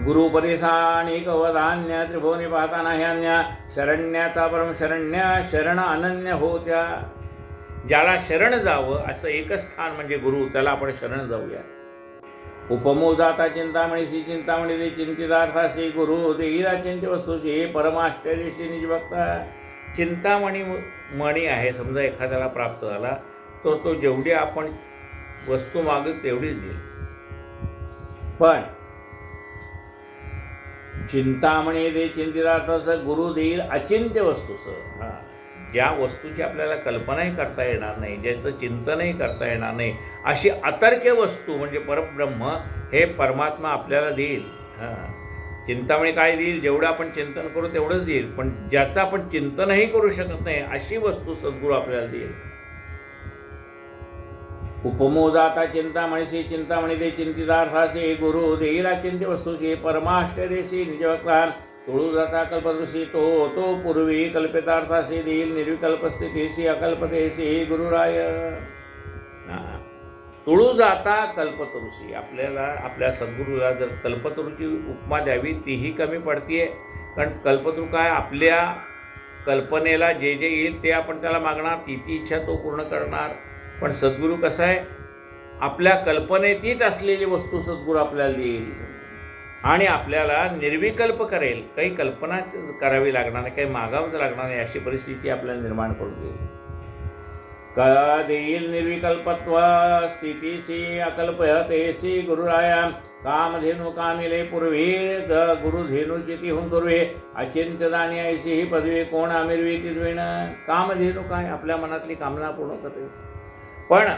गुरु परिसाणिक वधान्य त्रिभुवनी पाहताना ह्यान्या शरण्याचा परमशरण्य शरण अनन्य होत्या. ज्याला शरण जावं असं एकच स्थान म्हणजे गुरु, त्याला आपण शरण जाऊया. उपमोदाता चिंतामणीशी चिंतामणी दे चिंतितार्थाशी गुरु देईला चिंत्य वस्तूशी परमाश्चर्यशी निज भक्ता. चिंतामणी मणी आहे समजा एखाद्याला प्राप्त झाला तो तो जेवढी आपण वस्तू मागू तेवढीच देईल. पण चिंतामणी दे चिंतितार्थास गुरु देईल अचिंत्य वस्तूस. ज्या वस्तूची आपल्याला कल्पनाही करता येणार नाही, ज्याचं चिंतनही करता येणार नाही अशी अतर्क्य वस्तू म्हणजे परब्रह्म हे परमात्मा आपल्याला देईल. चिंतामणी काय देईल? जेवढं आपण चिंतन करू तेवढंच देईल. पण ज्याचं आपण चिंतनही करू शकत नाही अशी वस्तू सद्गुरू आपल्याला देईल. उपमोदाता चिंतामणीशी चिंतामणी दे चिंतितार्थासे गुरु देईला चिंत्य वस्तूशी परमाश्चर्यशी निजभक्ता. तुळू जाता कल्पदृशी तो तो पूर्वी कल्पितार्थाशी देईल निर्विकल्प स्थितीशी अकल्पतेशी गुरुराय. तुळू जाता कल्पतरुशी. आपल्याला आपल्या सद्गुरूला जर कल्पतरूची उपमा द्यावी तीही कमी पडतीये. कारण कल्पतरू काय? आपल्या कल्पनेला जे जे येईल ते आपण त्याला मागणार, ती ती इच्छा तो पूर्ण करणार. पण सद्गुरू कसं आहे? आपल्या कल्पनेतीत असलेली वस्तू सद्गुरू आपल्याला देईल आणि आपल्याला निर्विकल्प करेल. काही कल्पनाच करावी लागणार नाही, काही मागावंच लागणार नाही अशी परिस्थिती आपल्याला निर्माण करून देईल. देईल निर्विकल्पत्व स्थितीशी अकल्पतेशी गुरुराया. कामधेनु कामिले पूर्वी गुरुधेनुची तिहून पूर्वी अचिंत्य दानी ऐशी ही पदवी कोण आमिरवी तिद्वेण. कामधेनु काय? आपल्या मनातली कामना पूर्ण करते. पण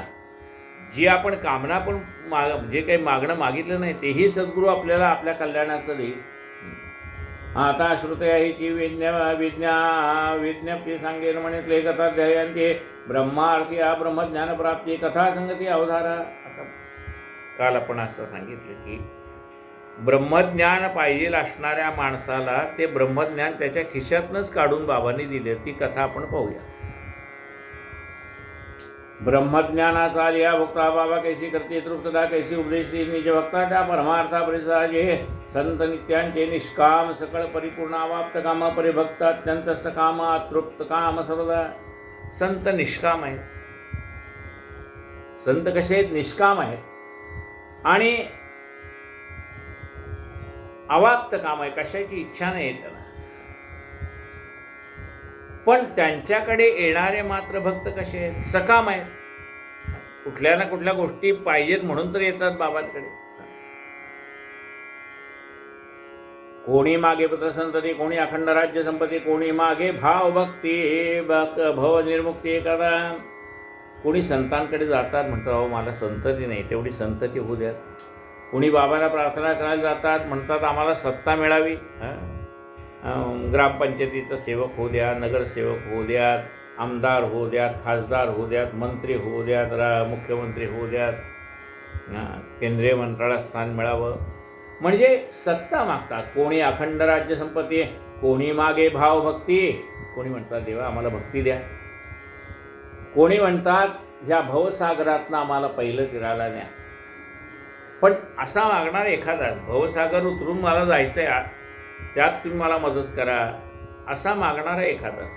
जी आपण कामना पण जे काही मागणं मागितलं नाही तेही सद्गुरू आपल्याला आपल्या कल्याणाचं देईल. आता श्रुतयाहीची विज्ञप्ती सांगेन म्हणितले कथा ध्येयांते ब्रह्मार्थी ब्रह्मज्ञानप्राप्ती कथा संगती अवधारा. आता काल आपण असं सांगितलं की ब्रह्मज्ञान पाहिजे असणाऱ्या माणसाला ते ब्रह्मज्ञान त्याच्या खिशातनंच काढून बाबांनी दिले. ती कथा आपण पाहूया. ब्रह्मज्ञानाचा लिया भक्ता बाबा कैसी करते तृप्तता कैसी उपदेश निज भक्ता त्या परमार्था परिसाजे संत नित्यांचे निष्काम सकळ परिपूर्ण अवाप्त काम परिभक्त अत्यंत सकाम तृप्त काम सर्वदा. संत निष्काम आहेत. संत कसे आहेत? निष्काम आहेत आणि अवाप्त काम आहे, कशाची इच्छा नाही त्यांना. पण त्यांच्याकडे येणारे मात्र भक्त कसे आहेत? सकाम आहेत. कुठल्या ना कुठल्या गोष्टी पाहिजेत म्हणून तर येतात बाबांकडे. कोणी मागे पुत्र संतती, कोणी अखंड राज्य संपत्ती, कोणी मागे भाव भक्ती भव निर्मुक्ती करा. कोणी संतांकडे जातात, म्हणतात अहो मला संतती नाही, तेवढी संतती होऊ द्यात. कोणी बाबांना प्रार्थना करायला जातात, म्हणतात आम्हाला सत्ता मिळावी, ग्रामपंचायतीचा सेवक होऊ द्या, नगरसेवक होऊ द्यात, आमदार होऊ द्यात, खासदार होऊ द्यात, मंत्री होऊ द्यात, मुख्यमंत्री होऊ द्यात, केंद्रीय मंत्र्याला स्थान मिळावं, म्हणजे सत्ता मागतात. कोणी अखंड राज्य संपत्ती, कोणी मागे भाव भक्ती, कोणी म्हणतात देवा आम्हाला भक्ती द्या, कोणी म्हणतात ह्या भवसागरातनं आम्हाला पहिलं फिरायला न्या. पण असा मागणार एखादा, भवसागर उतरून मला जायचं आहे, त्यात तुम्ही मला मदत करा, असा मागणारा एखादाच.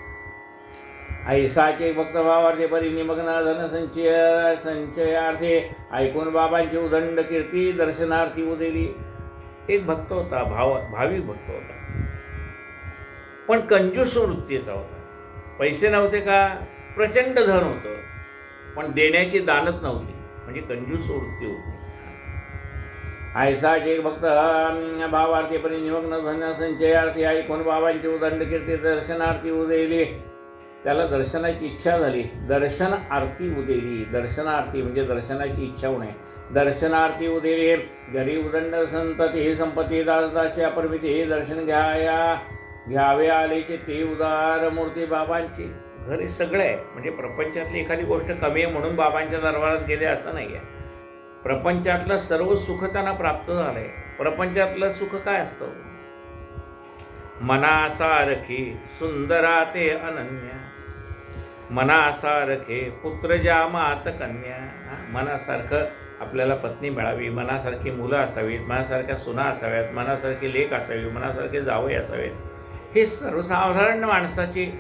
ऐसाचे भक्त भावार्थे परी निमग्न धन संचयार्थे ऐकून बाबांची उदंड कीर्ती दर्शनार्थी उदेली. एक भक्त होता, भाविक भक्त होता, पण कंजूस वृत्तीचा होता. पैसे नव्हते का? प्रचंड धन होतं, पण देण्याची दानत नव्हती, म्हणजे कंजूस वृत्ती होती. ऐसाचे भक्त भावार्थी परी निमग्न धन संचयार्थी ऐकून बाबांची उदंड कीर्ती दर्शनार्थी उदेली. त्याला दर्शनाची इच्छा झाली, दर्शन आरती उदेली. दर्शनार्थी म्हणजे दर्शनाची इच्छा होणे. दर्शनार्थी उदेली घरी उदंड संतती हे संपत्ती दासदासी अपरिमिती हे दर्शन घ्यावे आलेचे ते उदार मूर्ती बाबांची. घरी सगळं आहे, म्हणजे प्रपंचातली एखादी गोष्ट कमी आहे म्हणून बाबांच्या दरबारात गेले असं नाही आहे. प्रपंचातलं सर्व सुख त्यांना प्राप्त झालं आहे. प्रपंचातलं सुख काय असतं? मनासारखी सुंदरा ते अनन्या, मनासारखे पुत्र ज्या मात कन्या. मनासारखं आपल्याला पत्नी मिळावी, मनासारखी मुलं असावीत, मनासारख्या सुना असाव्यात, मनासारखे लेक असावी, मनासारखे जावई असावेत. हे सर्वसाधारण माणसाची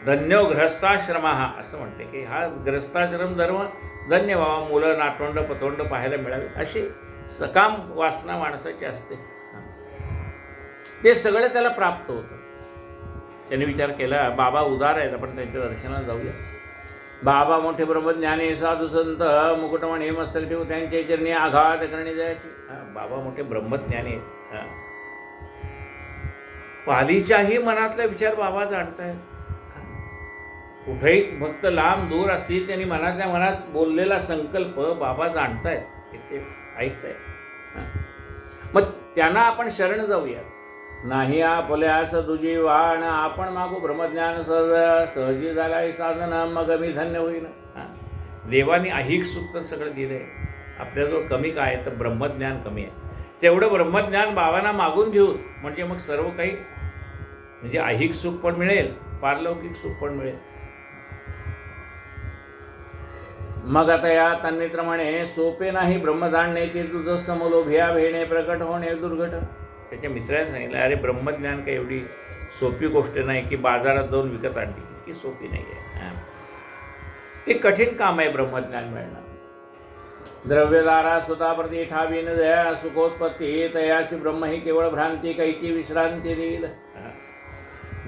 धन्यो ग्रहस्थाश्रम असं म्हणते की हा ग्रहस्थाश्रम धर्म धन्य व्हावा, मुलं नातवंड पतोंड पाहायला मिळावी, अशी सकाम वासना माणसाची असते. ते सगळं त्याला प्राप्त होतं. त्याने विचार केला बाबा उदार आहेत, आपण त्यांच्या दर्शनाला जाऊया. बाबा मोठे ब्रह्मज्ञानी साधू संत मुकुटमणी मस्तक ठेवू त्यांच्या चरणी आघात करणे जायचे. बाबा मोठे ब्रह्मज्ञानी आहेत. पालीच्याही मनातला विचार बाबा जाणतायत. कुठेही भक्त लांब दूर असतील त्यांनी मनातल्या मनात बोललेला संकल्प बाबा जाणतायत, ते ऐकतायत. मग त्यांना आपण शरण जाऊया. नाही आपल्यास तुझी वाण आपण मागू ब्रह्मज्ञान सहजी झाला आहे साधन मग मी धन्य होईन. देवाने ऐहिक सुख तर सगळं दिलं आहे, आपल्याजवळ कमी काय आहे तर ब्रह्मज्ञान कमी आहे. तेवढं ब्रह्मज्ञान बाबांना मागून घेऊ म्हणजे मग सर्व काही, म्हणजे ऐहिक सुख पण मिळेल, पारलौकिक सुख पण मिळेल. मग आता या तन्नित्र म्हणे सोपे नाही ब्रह्म जाणणे ते तुझं समलोभ्या भेणे प्रकट होणे दुर्घट. त्याच्या मित्राने सांगितलं अरे ब्रह्मज्ञान काही एवढी सोपी गोष्ट नाही की बाजारात जाऊन विकत आणली, इतकी सोपी नाही आहे. ते कठीण काम आहे ब्रह्मज्ञान मिळणं. द्रव्यदारा स्वतःप्रती ठावी न दया सुखोत्पत्ती तयासी ब्रह्म ही केवळ भ्रांती कैची विश्रांती देईल.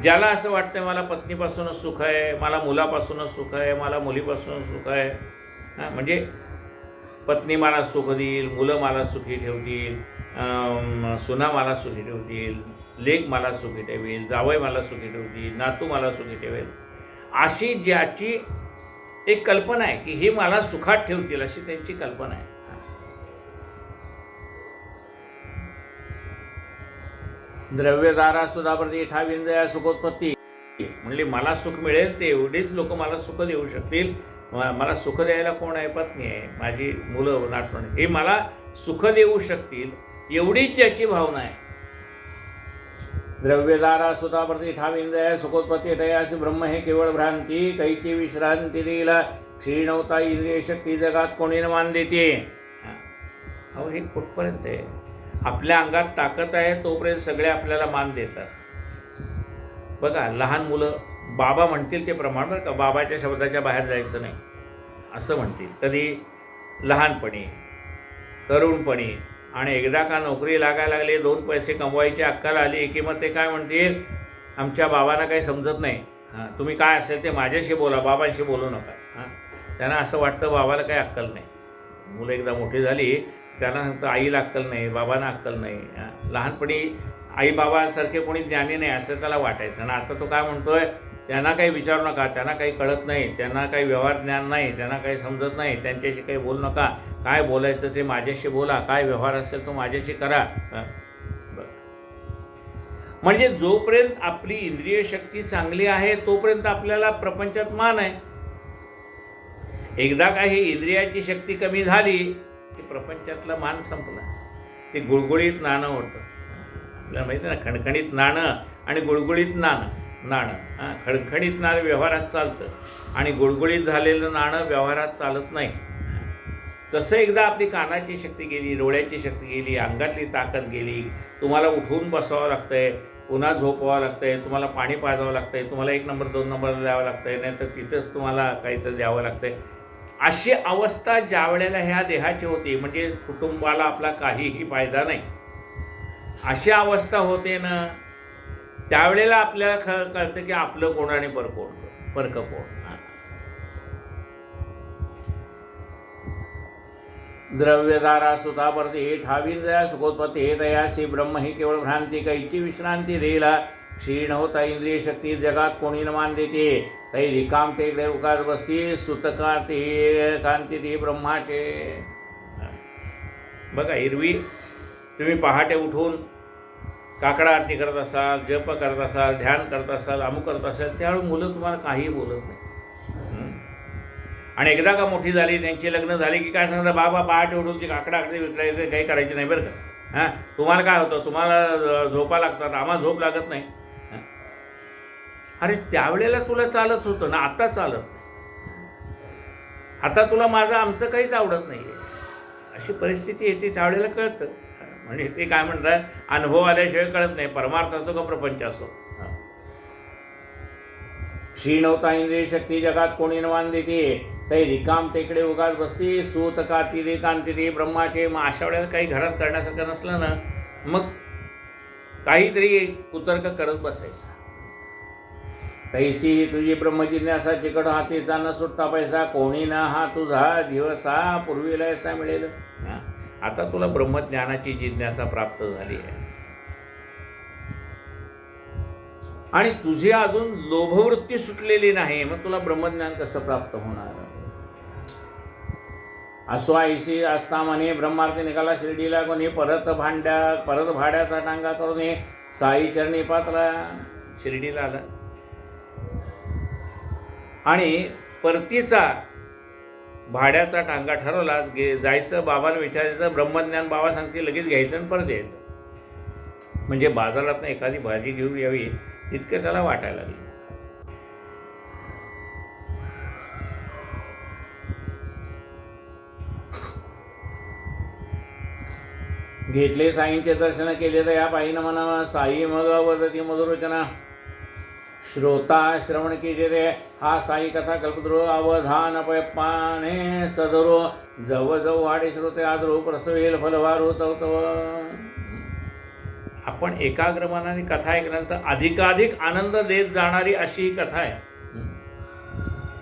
ज्याला असं वाटतं मला पत्नीपासूनच सुख आहे, मला मुलापासूनच सुख आहे, मला मुलीपासूनच सुख आहे, म्हणजे पत्नी मला सुख देईल, मुलं मला सुखी ठेवतील, सुना मला सुखी ठेवतील, लेक मला सुखी ठेवेल, जावई मला सुखी ठेवतील, नातू मला सुखी ठेवेल, अशी ज्याची एक कल्पना आहे की हे मला सुखात ठेवतील, अशी त्यांची कल्पना आहे. द्रव्यदारा सुधाप्रती ठावीन दया सुखोत्पत्ती म्हणली मला सुख मिळेल ते एवढेच लोक मला सुख देऊ शकतील. मला सुख द्यायला कोण आहे? पत्नी आहे, माझी मुलं नातवंड, हे मला सुख देऊ शकतील. एवढीच ज्याची भावना आहे. द्रव्यदारा सुताप्रती ठाविंदय सुखोत्पत्ती तयासी ब्रह्म हे केवळ भ्रांती, कैची विश्रांती देईला क्षीणवता इंद्रिय शक्ती जगात कोणी न मान देते. अहो हे कुठपर्यंत आहे? आपल्या अंगात ताकद आहे तोपर्यंत सगळे आपल्याला मान देतात. बघा लहान मुलं बाबा म्हणतील ते प्रमाण बरं का, बाबाच्या शब्दाच्या बाहेर जायचं नाही असं म्हणतील. कधी लहानपणी, तरुणपणी, आणि एकदा का नोकरी लागायला लागली, 2 पैसे कमवायची अक्कल आली की मग ते काय म्हणतील, आमच्या बाबांना काही समजत नाही, तुम्ही काय असेल ते माझ्याशी बोला, बाबांशी बोलू नका. त्यांना असं वाटतं बाबाला काही अक्कल नाही. मुलं एकदा मोठी झाली त्यांना सांगतं आईला अक्कल नाही, बाबांना अक्कल नाही. लहानपणी आई बाबांसारखे कोणी ज्ञानी नाही असं त्याला वाटायचं. आणि आता तो काय म्हणतोय, त्यांना काही विचारू नका, त्यांना काही कळत नाही, त्यांना काही व्यवहार ज्ञान नाही, त्यांना काही समजत नाही, त्यांच्याशी काही बोलू नका, काय बोलायचं ते माझ्याशी बोला, काय व्यवहार असेल तो माझ्याशी करा. म्हणजे जोपर्यंत आपली इंद्रिय शक्ती चांगली आहे तोपर्यंत आपल्याला प्रपंचात मान आहे. एकदा काही इंद्रियाची शक्ती कमी झाली की प्रपंचातला मान संपला. ते गुळगुळीत नाणं होतं. आपल्याला माहिती आहे ना, खणखणीत नाणं आणि गुळगुळीत नाणं. खणखणीत नाणं व्यवहारात चालतं आणि गुळगुळीत झालेलं नाणं व्यवहारात चालत नाही. तसं एकदा आपली कानाची शक्ती गेली, डोळ्याची शक्ती गेली, अंगातली ताकद गेली, तुम्हाला उठवून बसावं लागतंय, पुन्हा झोपवावं लागतंय, तुम्हाला पाणी पाजावं लागतंय, तुम्हाला 1 नंबर 2 नंबर द्यावं लागतंय, नाही तर तिथंच तुम्हाला काहीतरी द्यावं लागतंय. अशी अवस्था ज्या वेळेला ह्या देहाची होती, म्हणजे कुटुंबाला आपला काहीही फायदा नाही, अशी अवस्था होते ना, त्यावेळेला आपल्याला कळतं की आपलं कोण आणि परकं कोण. द्रव्यदारा सुताप्रती हे ठावीन जया सुखोत्पत्ती हे दयासी ब्रह्म ही केवळ भ्रांती, कैची विश्रांती देला क्षीण होता इंद्रिय शक्ती जगात कोणी न मान देते. तै रिकाम टेकडे उकार बसती सुतकाती कांती ती ब्रह्माचे. बघा एरवी तुम्ही पहाटे उठून काकडा आरती करत असाल, जप करत असाल, ध्यान करत असाल, अमुक करत असाल, त्यावेळी मुलं तुम्हाला काही बोलत नाही. आणि एकदा का मोठी झाली, त्यांची लग्न झाली की काय सांगता, बाबा पहाटे उठून ती काकडा आरती विकरायचं काही करायची नाही बरं का. तुम्हाला काय होतं, तुम्हाला झोपा लागतात, आम्हाला झोप लागत नाही. अरे त्यावेळेला तुला चालत होतं ना, आता चालत नाही. आता तुला माझं आमचं काहीच आवडत नाही आहे, अशी परिस्थिती येते. त्यावेळेला कळतं. म्हणजे ते काय म्हणतात, अनुभव आल्याशिवाय कळत नाही, परमार्थ असो का प्रपंच असो. क्षीण होता इंद्रिय शक्ती जगात कोणी न मान देते. तै रिकाम टेकडे उगाच बसती सूत काती दे कांती दे ब्रह्माचे. मग अशा वेळेला काही घरात करण्यासारखं नसलं ना, मग काहीतरी कुतर्क करत बसायचा. तैसी तुझी ब्रह्मजिज्ञासा चिकट हातीचा न सुटता पैसा, कोणी ना हा तुझा दिवसा पूर्वीला असा मिळेल. आता तुला ब्रह्मज्ञानाची जिज्ञासा प्राप्त झाली आहे आणि तुझी अजून लोभवृत्ती सुटलेली नाही, मग तुला ब्रह्मज्ञान कसं प्राप्त होणार. असो आईशी असता म्हणे ब्रह्मार्थी निघाला शिर्डीला, कोणी परत भाड्याचा टांगा करून साई चरणी पातला. शिर्डीला आला आणि परतीचा भाड्याचा टांगा ठरवला. जायचं, बाबाला विचारायचं, ब्रह्मज्ञान बाबा सांगते लगेच घ्यायचं आणि परत यायचं. म्हणजे बाजारातनं एखादी भाजी घेऊन यावी इतकं त्याला वाटायला लागलं. घेतले साईंचे दर्शन केले तर या पायीनं म्हणा साई मग वदती मधुरचना. श्रोता श्रवण कीजे रे हा साई कथा कल्पद्रो अवधान पयपाने सदरो जव जव वाडे श्रोते आदरो प्रसवेल फलवारो तव तव. आपण एकाग्र मनाने कथा ऐकल्यानंतर अधिकाधिक आनंद देत जाणारी अशी ही कथा आहे.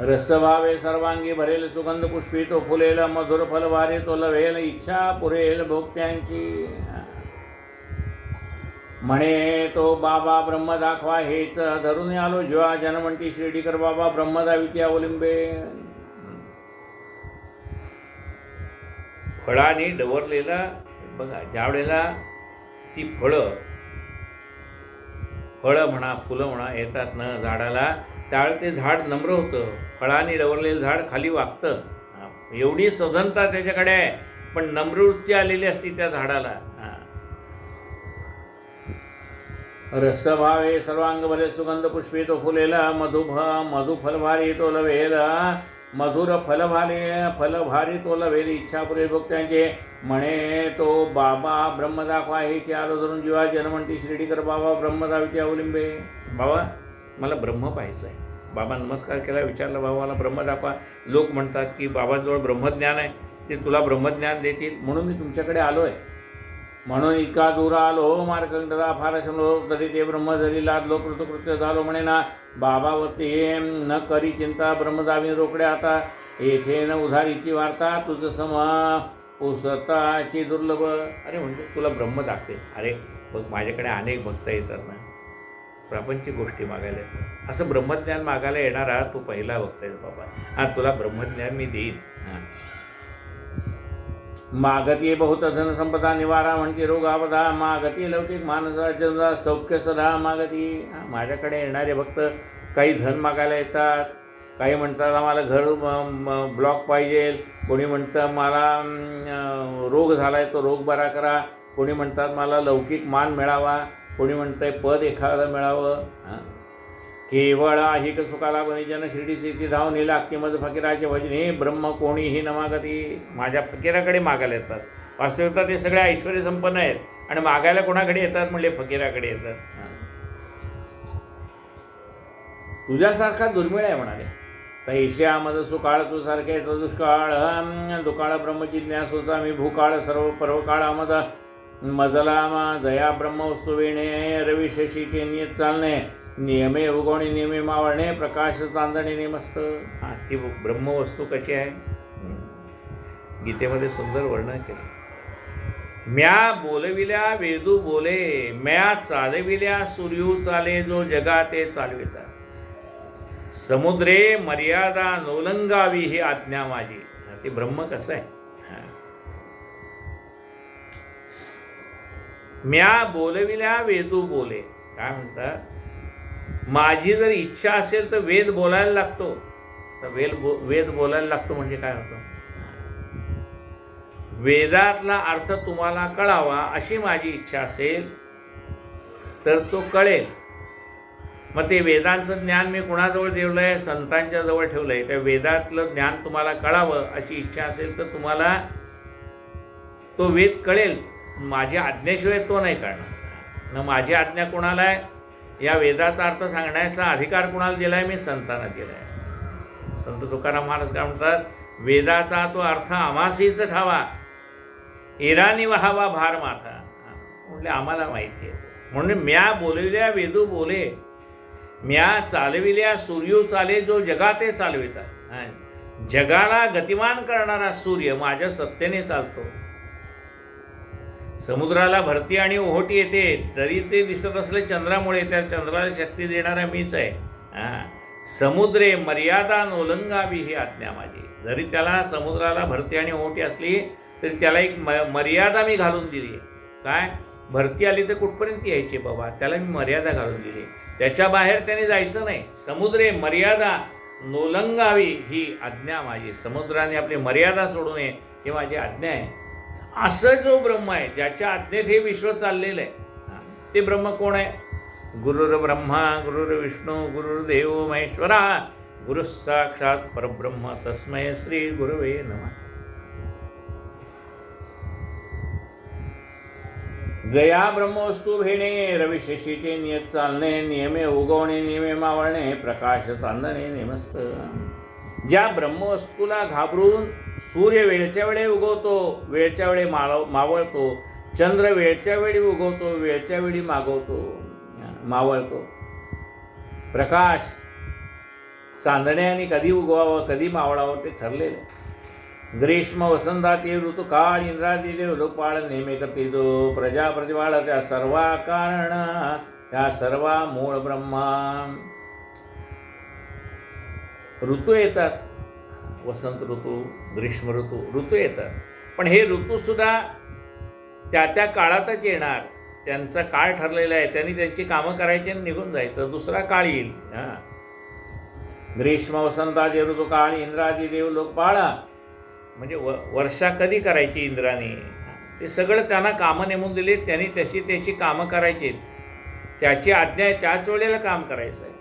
रसभावे सर्वांगी भरेल सुगंध पुष्पी तो फुलेल मधुर फलवारे तो लवेल इच्छा पुरेल भोगत्यांची. म्हणे तो बाबा ब्रह्म दाखवा हेच धरून आलो जेव्हा जनमंती शिर्डीकर बाबा ब्रह्म दाविती अवलिंबे. फळाने डवरलेला बघा, ज्या वेळेला ती फळं म्हणा फुलं म्हणा येतात ना झाडाला, त्यावेळेला ते झाड नम्र होतं. फळाने डवरलेलं झाड खाली वागतं. एवढी सधनता त्याच्याकडे आहे, पण नम्रवृत्ती आलेली असती त्या झाडाला. रसभावे सर्वांग भले सुगंध पुष्पी तो फुलेला मधुफलभारी तो लवेला मधुर फलभारी तो लवेल इच्छापुरे भक्तांचे म्हणे तो बाबा ब्रह्म दाखवा हे आलो धरून जीवा जनमंती शिर्डीकर बाबा ब्रह्म दाविते अवलिंबे. बाबा मला ब्रह्म पाहायचं आहे. बाबा नमस्कार केला, विचारलं बाबा मला ब्रह्म दाखवा. लोक म्हणतात की बाबांजवळ ब्रह्मज्ञान आहे, ते तुला ब्रह्मज्ञान देतील म्हणून मी तुमच्याकडे आलो आहे. म्हणून इतका दूर आलो मार्कंडदा फार शमलो तरी ते ब्रह्म जरी लादलो कृतकृत्य झालो म्हणे ना. बाबावती न करी चिंता ब्रह्मदावी रोकडे आता येथे न उधारीची वार्ता तुझं समा पुसताची दुर्लभ. अरे म्हणतो तुला ब्रह्म दाखवे. अरे बघ माझ्याकडे अनेक भक्त येतात ना, प्रापंचिक गोष्टी मागायला येतात. असं ब्रह्मज्ञान मागायला येणारा तू पहिला भक्त आहेस बाबा. हां तुला ब्रह्मज्ञान मी देईन. हां मागती बहुत धन संपदा निवारा म्हणजे रोगापदा मागती लौकिक मानसा सौख्य सदा मागती. माझ्याकडे येणारे भक्त काही धन मागायला येतात, काही म्हणतात आम्हाला घर ब्लॉक पाहिजे, कोणी म्हणतं मला रोग झाला आहे तो रोग बरा करा, कोणी म्हणतात मला लौकिक मान मिळावा, कोणी म्हणतं आहे पद एखादं मिळावं. केवळ ऐहिक सुखाला बनी जन शिर्डीची धावणी लागते मज फकीराचे भजने ब्रह्म कोणीही न मागती. माझ्या फकीराकडे मागायला येतात. वास्तविकता ते सगळे ऐश्वर्य संपन्न आहेत आणि मागायला कोणाकडे येतात म्हणले फकीराकडे येतात. तुझ्यासारखा दुर्मिळ आहे म्हणाले. तैश्या मज सुकाळ तू सारखे दुष्काळ दुकाळ ब्रह्मजिज्ञास होता मी भूकाळ सर्व पर्वकाळ मद मजला जया ब्रह्मवस्तू वेणे रवी शशीचे नियत चालणे नियमे उगवणे नियमे मावळणे प्रकाश चांदणे नेमस्त. हां ती ब्रह्मवस्तू कशी आहे गीतेमध्ये सुंदर वर्णन केलं. म्या बोलविल्या वेदू बोले म्या चालविल्या सूर्यू चाले जो जगा ते चालविता समुद्रे मर्यादा नोलंगावी ही आज्ञा माझी. ते ब्रह्म कसं आहे. म्या बोलविल्या वेदू बोले काय म्हणतात. माझी जर इच्छा असेल तर वेद बोलायला लागतो. तर वेद बोलायला लागतो म्हणजे काय होतं. वेदातला अर्थ तुम्हाला कळावा अशी माझी इच्छा असेल तर तो कळेल. मग ते वेदांचं ज्ञान मी कुणाजवळ ठेवलं आहे, संतांच्या जवळ ठेवलं आहे. त्या वेदातलं ज्ञान तुम्हाला कळावं अशी इच्छा असेल तर तुम्हाला तो वेद कळेल. माझ्या आज्ञेशिवाय तो नाही कळणार. न माझी आज्ञा कोणाला आहे, या वेदाचा अर्थ सांगण्याचा अधिकार कोणाला दिला आहे, मी संतांना दिला आहे. संत तुकाराम महाराज काय म्हणतात, वेदाचा तो अर्थ आम्हासीच ठावा एरानी वहावा भार माथा. म्हणजे आम्हाला माहिती आहे. म्हणून म्या बोलविल्या वेदू बोले म्या चालविल्या सूर्यू चाले जो जगा ते चालविता. जगाला गतिमान करणारा सूर्य माझ्या सत्तेने चालतो. समुद्राला भरती आणि ओहोटी येते तरी ते दिसत असले चंद्रामुळे, त्या चंद्राला शक्ती देणारा मीच आहे. समुद्रे मर्यादा नोलंगावी ही आज्ञा माझी. जरी त्याला समुद्राला भरती आणि ओहोटी असली तरी त्याला एक मर्यादा मी घालून दिली. काय भरती आली तर कुठपर्यंत यायची बाबा, त्याला मी मर्यादा घालून दिली. त्याच्या बाहेर त्याने जायचं नाही. समुद्रे मर्यादा नोलंगावी ही आज्ञा माझी. समुद्राने आपली मर्यादा सोडू नये ही माझी आज्ञा आहे. असं जो ब्रह्म आहे ज्याच्या आज्ञेत हे विश्व चाललेलं आहे ते ब्रह्म कोण आहे. गुरुर ब्रह्मा गुरुर विष्णू गुरुर्देव महेश्वरा गुरु साक्षात परब्रह्म तस्मै श्री गुरुवे नमः. जया ब्रह्मवस्तू भेणे रविशशीचे नियत चालणे नियमे उगवणे नियमे मावळणे प्रकाश चांदणे नेमस्त. ज्या ब्रह्मवस्तूला घाबरून सूर्य वेळच्या वेळी उगवतो, वेळच्या वेळी मावळतो. चंद्र वेळच्या वेळी उगवतो, वेळच्या वेळी मावळतो. प्रकाश चांदण्याने कधी उगवावं कधी मावळावं ते ठरलेलं. ग्रीष्म वसंतातील ऋतुकाळ इंद्रादी लोकपाळ नेमे करते जो प्रजा प्रतिपाळ त्या सर्वा कारण त्या सर्वा मूळ ब्रह्मा. ऋतू येतात, वसंत ऋतू ग्रीष्म ऋतू येतात. पण हे ऋतूसुद्धा त्या त्या काळातच येणार. त्यांचा काळ ठरलेला आहे. त्यांनी त्यांची कामं करायची आणि निघून जायचं. दुसरा काळ येईल. ग्रीष्म वसंतादी ऋतुकाळ इंद्रादी देव लोकपाळा म्हणजे वर्षा कधी करायची इंद्राने ते सगळं त्यांना कामं नेमून दिली. त्यांनी त्याची कामं करायची. त्याची आज्ञा आहे, त्याच वेळेला काम करायचं आहे.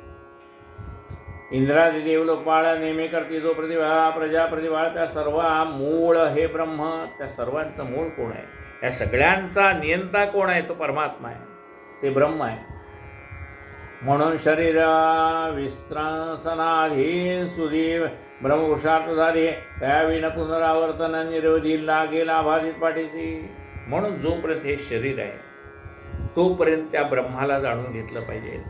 इंद्रादी देव लोकपाळ नेहमी करते जो प्रतिभा प्रजा प्रतिभा, त्या सर्व मूळ हे ब्रह्म. त्या सर्वांचं मूळ कोण आहे? या सगळ्यांचा नियंता कोण आहे? तो परमात्मा आहे, ते ब्रह्म आहे. म्हणून शरीर विस्त्रसनाधी सुधीव ब्रह्मपुरुषार्थ झाले, त्याविण पुनरावर्तन निरवधी लागेल आभाधित पाठीसी. म्हणून जोपर्यंत हे शरीर आहे तोपर्यंत त्या ब्रह्माला जाणून घेतलं पाहिजे.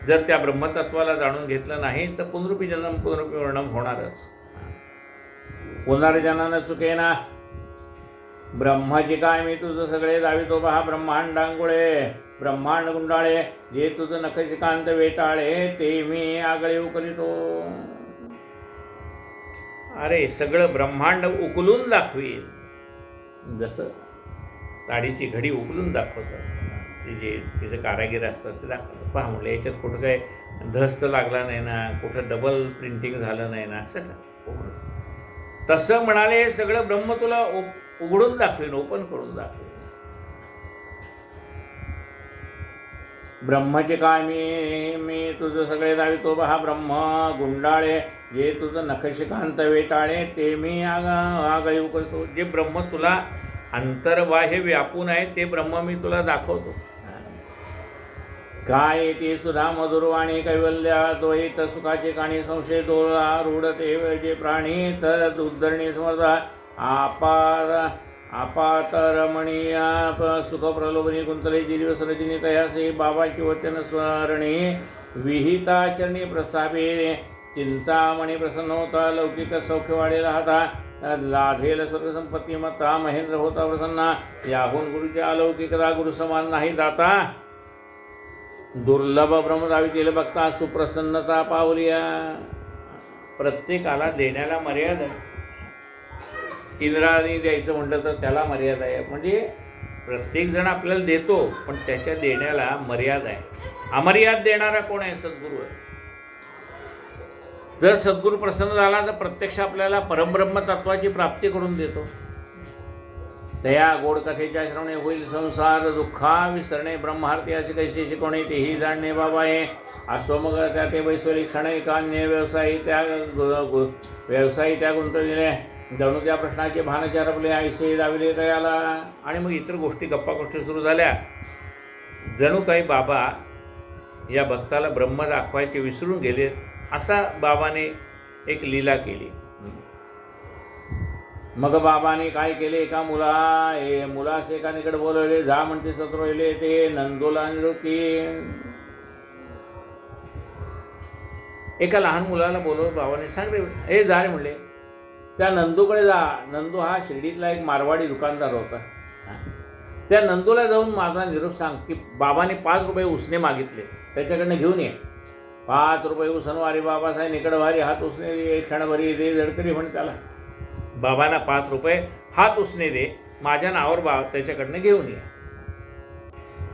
जर त्या ब्रह्मतत्वाला जाणून घेतलं नाही तर पुनरुपी जन्म पुनरुपी वर्णम होणारच. पुनर्जनन चुकेना ब्रह्माची काय मी तुझं सगळे दावितो पहा ब्रह्मांडांगुळे ब्रह्मांड गुंडाळे, जे तुझं नखशिकांत वेटाळे ते मी आगळे उकलितो. अरे सगळं ब्रह्मांड उकलून दाखवील, जसं साडीची घडी उकलून दाखवतात ते जे तिचे कारागीर असतात ते दाखवतात. पहा म्हटलं याच्यात कुठं काय धस्त लागला नाही ना, कुठं डबल प्रिंटिंग झालं नाही ना, असं का? तसं म्हणाले सगळं ब्रह्म तुला उघडून दाखवेन, ओपन करून दाखवेन. ब्रह्माचे काय मी तुझं सगळे दावितो पहा ब्रह्म गुंडाळे, जे तुझं नखशिकांत वेटाळे ते मी आगळी करतो. जे ब्रह्म तुला अंतर्बाह्य व्यापून आहे ते ब्रह्म मी तुला दाखवतो. काय ते सुधा मधुरवाणी कैवल्या द्वैत सुखाचे काणी संशय दोला रूढ ते जे प्राणी तर उद्धरणी समर्था आपातरमणीय सुख प्रलोभनी गुंतले जी दिवस रजनी तयासे बाबांची वचन स्मरणी विहिताचरणी प्रस्थापे चिंतामणी प्रसन्न होता लौकिक सौख्य वाढेल हाता लाधेल स्वर्ग संपत्ती मता महेंद्र होता प्रसन्ना याहून गुरुच्या अलौकिकता गुरु समान नाही दाता दुर्लभ ब्रह्मदावीतील बघता सुप्रसन्नता पावलिया. प्रत्येकाला देण्याला मर्यादा आहे. इंद्राने द्यायचं म्हटलं तर त्याला मर्यादा आहे. म्हणजे प्रत्येकजण आपल्याला देतो पण त्याच्या देण्याला मर्यादा आहे. अमर्याद देणारा कोण आहे? सद्गुरू आहे. जर सद्गुरू प्रसन्न झाला तर प्रत्यक्ष आपल्याला परब्रह्म तत्वाची प्राप्ती करून देतो. दया गोड कथेच्या श्रवणे होईल संसार दुःखा विसरणे ब्रह्मार्थी असे कैसे शिकवणे तेही जाणणे बाबा आहे. अस्वमग त्या ते वैश्वरिक क्षण एकान्य व्यवसायी त्या गुंतविले जणू त्या प्रश्नाचे भान चरपले ऐसे दाविले तयाला. आणि मग इतर गोष्टी गप्पा गोष्टी सुरू झाल्या. जणू काही बाबा या भक्ताला ब्रह्म दाखवायचे विसरून गेले. असा बाबाने एक लीला केली. मग बाबाने काय केले? एका मुलास एका निकट बोलवले. जा म्हणते सत्रोले ते नंदोला निरोकी. एका लहान मुलाला बोलवलं बाबाने. सांग रे हे जा रे म्हणले त्या नंदूकडे जा. नंदू हा शिर्डीतला एक मारवाडी दुकानदार होता. त्या नंदूला जाऊन माझा निरोप सांग की बाबाने 5 रुपये उसने मागितले, त्याच्याकडनं घेऊन ये. 5 रुपये उसनवारी बाबासाहेब निकडवारी हात उसने दे क्षणभरी दे झडकरी म्हण त्याला. बाबांना 5 रुपये हात उसने दे, माझ्या नावावर त्याच्याकडनं घेऊन ये.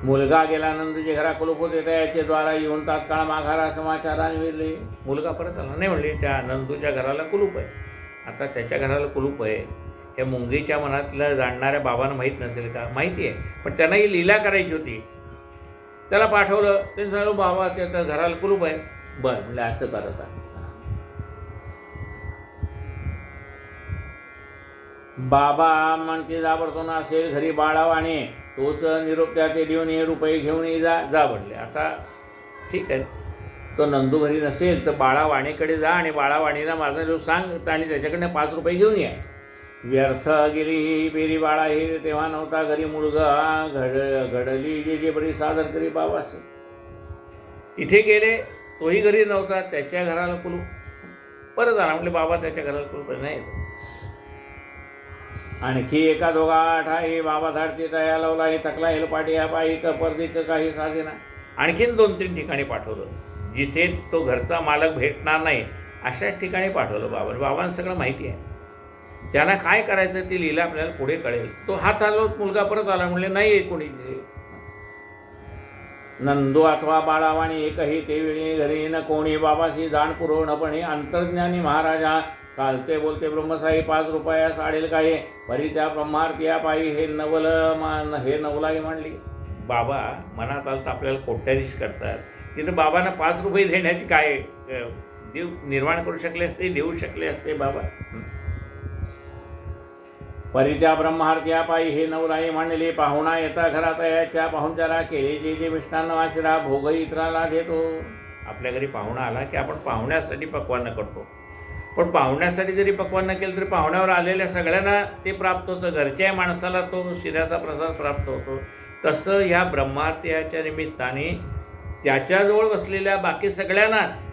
मुलगा गेला. नंदूचे घरा कुलूप होते. त्याचे द्वारा येऊन तात्काळ माघारा समाचाराने मिळले. मुलगा परत आला नाही म्हणले. त्या नंदूच्या घराला कुलूप आहे. आता त्याच्या घराला कुलूप आहे हे मुंगीच्या मनातलं जाणणाऱ्या बाबांना माहीत नसेल का? माहिती आहे, पण त्यांना ही लीला करायची होती. त्याला पाठवलं. त्यांनी सांगितलं बाबा त्याच्या घराला कुलूप आहे. बरं म्हणले असं करत आहे. बाबा म्हणते जाबरतो ना असेल घरी बाळावाणे तोच निरोप त्या ते देऊन ये रुपये घेऊन ये जा म्हणले. आता ठीक आहे, तो नंदू घरी नसेल तर बाळावाणीकडे जा आणि बाळावाणीला माझा जो सांग आणि त्याच्याकडनं 5 रुपये घेऊन ये. व्यर्थ गेली ही पेरी बाळा हे तेव्हा नव्हता घरी मुलगा घडली जे बरी सादर करी बाबा असे. इथे गेले तोही घरी नव्हता. त्याच्या घराला कुलूप. परत आला म्हटले बाबा त्याच्या घराला कुलूप नाही. आणखी एका दोघा ठाई बाबा धाडते तया लावला हे तकला हेलपाटी या पायी परदिक काही साधेना. आणखीन 2-3 ठिकाणी पाठवलं जिथे तो घरचा मालक भेटणार नाही अशा ठिकाणी पाठवलं बाबांना. बाबांना सगळं माहिती आहे. त्यांना काय करायचं ती लीला आपल्याला पुढे कळेल. तो हात हलवत मुलगा परत आला. म्हणले नाही कोणी. नंदू अथवा बाळावाणी एकही ते वेळी घरी न कोणी. बाबाशी जाण पुरवणपणे अंतर्ज्ञानी महाराजा चालते बोलते ब्रह्मसाई 5 रुपयास आडेल काही भरी त्या ब्रह्मार्थी या पायी हे नवलाई मांडली. बाबा मनात आलं तर आपल्याला कोट्याधीश करतात, तिथं बाबांना 5 रुपये देण्याची काय देव निर्माण करू शकले असते, देऊ शकले असते बाबा. परित्या ब्रह्मार्त्या पायी हे नवराई मांडले, पाहुणा येता घरात याच्या पाहुणचारा केले जे जे मिष्टान्न वाशिरा भोग इतराला देतो. आपल्या घरी पाहुणा आला की आपण पाहुण्यासाठी पक्वान्न करतो, पण पाहुण्यासाठी जरी पक्वान्न केलं तरी पाहुण्यावर आलेल्या सगळ्यांना ते प्राप्त होतं, घरच्या माणसाला तो शिऱ्याचा प्रसाद प्राप्त होतो. तसं या ब्रह्मार्त्याच्या निमित्ताने त्याच्याजवळ बसलेल्या बाकी सगळ्यांनाच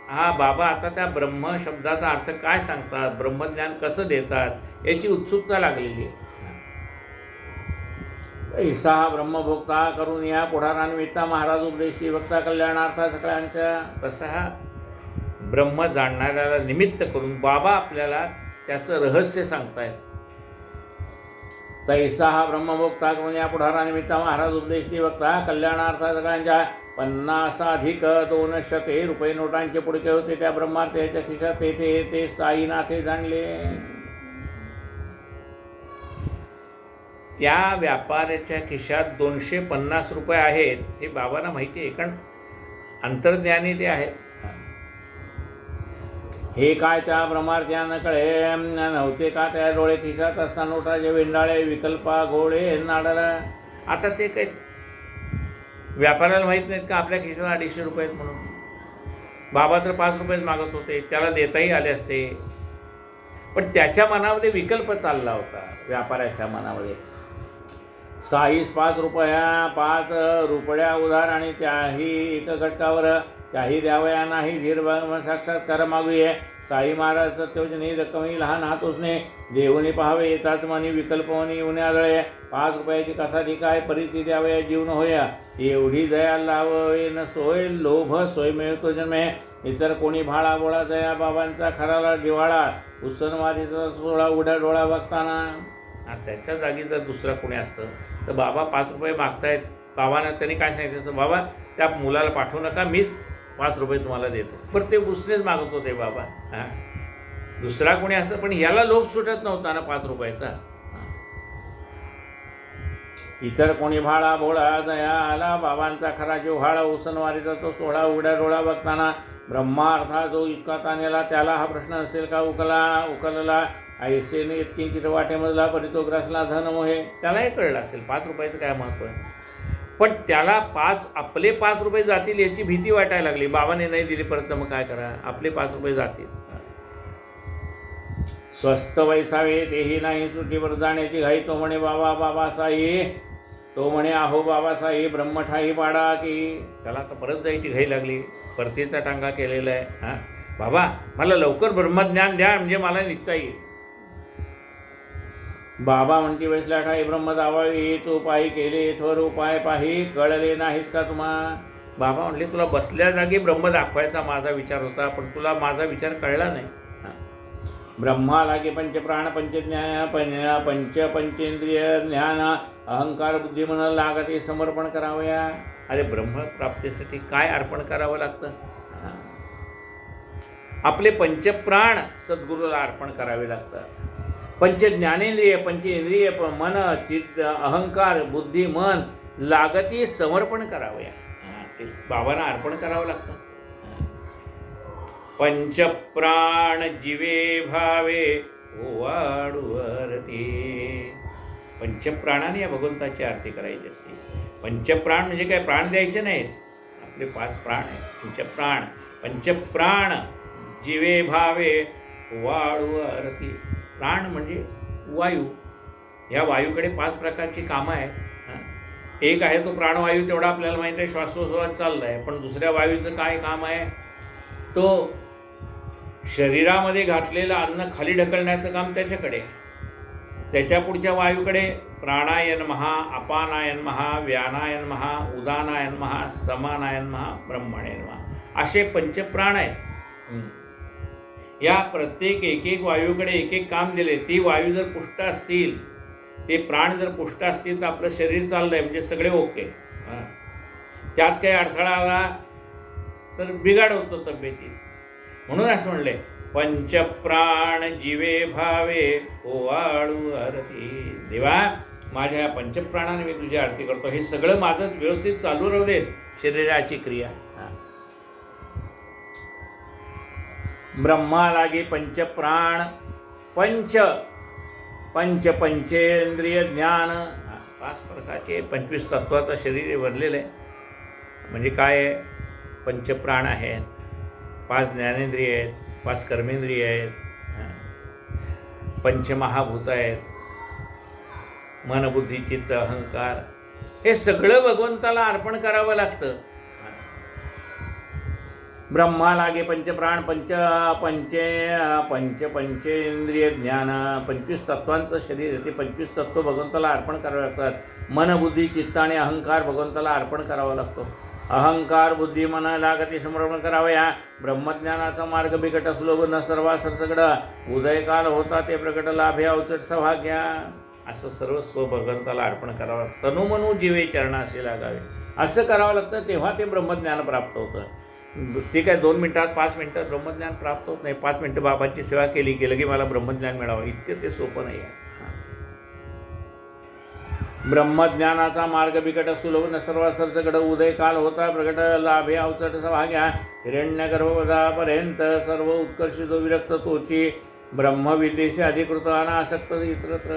हा बाबा आता त्या ब्रह्म शब्दाचा अर्थ काय सांगतात, ब्रह्मज्ञान कसं देतात याची उत्सुकता लागलेली आहे. ऐसा हा ब्रह्मभोक्ता करून या पुढारानिमित्ता महाराज उपदेशी वक्ता कल्याणार्था सगळ्यांच्या. तसा हा ब्रह्म जाणणाऱ्याला निमित्त करून बाबा आपल्याला त्याचं रहस्य सांगतायत. तैसा हा ब्रह्मभोक्ता करून या पुढारानिमित्त महाराज उपदेशी वक्ता कल्याणार्था सगळ्यांच्या. 50 रुपये नोटांचे पुडके होते त्या ब्रह्मार्त्याच्या खिशात, तेथे ते साईनाथे जाणले. त्या व्यापाऱ्याच्या खिशात 250 रुपये आहेत हे बाबांना माहिती आहे, कारण अंतर्ज्ञानी ते आहेत. हे काय त्या ब्रह्मार्त्यानं कळे नव्हते का त्या डोळे खिशात असता नोटाचे वेंडाळे विकल्पा घोडे नाडाला. आता ते काही व्यापाऱ्याला माहीत नाहीत का आपल्या खिशात 250 रुपये आहेत म्हणून. बाबा तर 5 रुपयेच मागत होते, त्याला देताही आले असते, पण त्याच्या मनामध्ये विकल्प चालला होता. व्यापाऱ्याच्या मनामध्ये साईस 5 रुपया उधार आणि त्याही एक घटकावर त्याही द्यावया नाही धीर साक्षात्कार मागूये. साई महाराज सत्यवचनी रक्कमी लहान हात उसने देऊनी पाहावे येताच मनी विकल्पवनी येऊन आदळे. 5 रुपयाची कसाठी काय परिती द्यावया जीवन होया. एवढी दया लाववे न सोय लोभ सोय मिळतो जन्मे. इतर कोणी भाळा बोळा दया बाबांचा खराला जिव्हाळा. उसनवारीचा सोळा उड्या डोळा बघताना. त्याच्या जागी जर दुसरा कोणी असतं तर बाबा 5 रुपये मागतायत, बाबांना त्यांनी काय सांगितलं असतं, बाबा त्या मुलाला पाठवू नका, मीच 5 रुपये तुम्हाला देतो. पण ते उसनेच मागत होते बाबा. दुसरा कोणी असतं, पण याला लोभ सुटत नव्हता ना 5 रुपयाचा. इतर कोणी भाळा भोळा दया आला बाबांचा खरा जिव्हाळा. उसनवारीचा तो सोहळा उघड्या डोळा बघताना. ब्रह्मार्था जो इतका तानेला त्याला हा प्रश्न असेल का उकलला. ऐसेने इतकिंचित वाटेमधला परितो ग्रासला धन मोहे. त्यालाही कळलं असेल 5 रुपयाचं काय महत्त्व आहे, पण त्याला आपले 5 रुपये जातील याची भीती वाटायला लागली. बाबाने नाही दिली परत मग काय करा, आपले 5 रुपये जातील. स्वस्त वैसावे तेही नाही सुटीवर जाण्याची घाई. तो म्हणे बाबा साई, तो म्हणे अहो बाबासाई ब्रह्मठाई पाडा की. त्याला आता परत जायची घाई लागली, परतीचा टांगा केलेला आहे. बाबा मला लवकर ब्रह्मज्ञान द्या म्हणजे मला निघता येईल. बाबा म्हणती बसल्या ठाई ब्रह्म दावावी हेच उपाय केले थोर उपाय पाही कळले नाहीस का तुम्हा. बाबा म्हणले तुला बसल्या जागी ब्रह्म दाखवायचा माझा विचार होता, पण तुला माझा विचार कळला नाही. ब्रह्मा लागे पंचप्राण पंचेंद्रिय ज्ञान अहंकार बुद्धी म्हणायला लागते समर्पण करावया. अरे ब्रह्मप्राप्तीसाठी काय अर्पण करावं लागतं. आपले पंचप्राण सद्गुरूला अर्पण करावे लागतात. पंच ज्ञानेंद्रिय पंचेंद्रिय मन चित्त अहंकार बुद्धी मन लागती समर्पण करावया. ते बाबांना अर्पण करावं लागतं. पंचप्राण जीवे भावे ओवाडूवरती. पंचप्राणाने या भगवंताची आरती करायची असते. पंचप्राण म्हणजे काय, प्राण द्यायचे नाहीत, आपले 5 प्राण आहेत. पंचप्राण जीवे भावे ओवाडूवरती. प्राण म्हणजे वायू. ह्या वायूकडे 5 प्रकारची कामं आहेत. एक आहे तो प्राणवायू, तेवढा आपल्याला माहिती आहे, श्वासोच्छ्वास चालला आहे. पण दुसऱ्या वायूचं काय काम आहे, तो शरीरामध्ये घातलेलं अन्न खाली ढकलण्याचं काम त्याच्याकडे. त्याच्या पुढच्या वायूकडे प्राणायन महा अपानायन महा व्यानायन महा उदानायन महा समानायन महा ब्रह्मणायन महा असे पंचप्राण आहेत. या प्रत्येक एक वायूकडे एक काम दिले. ती वायू जर पुष्ट असतील, ते प्राण जर पुष्ट असतील तर आपलं शरीर चाललंय म्हणजे सगळे ओके. त्यात काही अडथळा आला तर बिघाड होतो तब्येतीत. म्हणून असं म्हणले पंचप्राण जीवे भावे ओवाळू आरती. देवा माझ्या या पंचप्राणाने मी तुझी आरती करतो. हे सगळं माझंच व्यवस्थित चालू राहू दे शरीराची क्रिया. ब्रह्मा लागे पंचप्राण पंच पंच पंचेंद्रिय ज्ञान. 5 प्रकारचे 25 तत्वाचं शरीर हे बनलेलं आहे. म्हणजे काय आहे? पंचप्राण आहेत, 5 ज्ञानेंद्रिय आहेत, 5 कर्मेंद्रिय आहेत, पंचमहाभूत आहेत, मन बुद्धी चित्त अहंकार. हे सगळं भगवंताला अर्पण करावं लागतं. ब्रह्मा लागे पंचप्राण पंच पंचेंद्रिय ज्ञान. 25 तत्वांचं शरीर आहे, ते 25 तत्व भगवंताला अर्पण करावे लागतात. मन बुद्धी चित्त आणि अहंकार भगवंताला अर्पण करावा लागतो. अहंकार बुद्धी मन लागती समर्पण करावया. ब्रह्मज्ञानाचा मार्ग बिकट सुलभ न सर्वा सरसगड. उदयकाल होता ते प्रकट लाभे अवचट सौभाग्या. असं सर्वस्व भगवंताला अर्पण करावं. तनुमनु जीवे चरणाशी लागावे असं करावं लागतं, तेव्हा ते ब्रह्मज्ञान प्राप्त होतं. ठीक आहे, 2 मिनिटात 5 मिनिटात ब्रह्मज्ञान प्राप्त होत नाही. 5 मिनिटं बाबांची सेवा केली की मला ब्रह्मज्ञान मिळावं इतकं ते सोपं नाही आहे. ब्रह्मज्ञानाचा मार्ग बिकट सुलभ न सर्व सरसगड. उदयकाल होता प्रकट लाभे अवचट सौभाग्या. हिरण्यगर्भपदापर्यंत सर्व उत्कर्ष जो विरक्त तोची. ब्रह्मविद्येशी अधिकृत अनासक्त इतरत्र.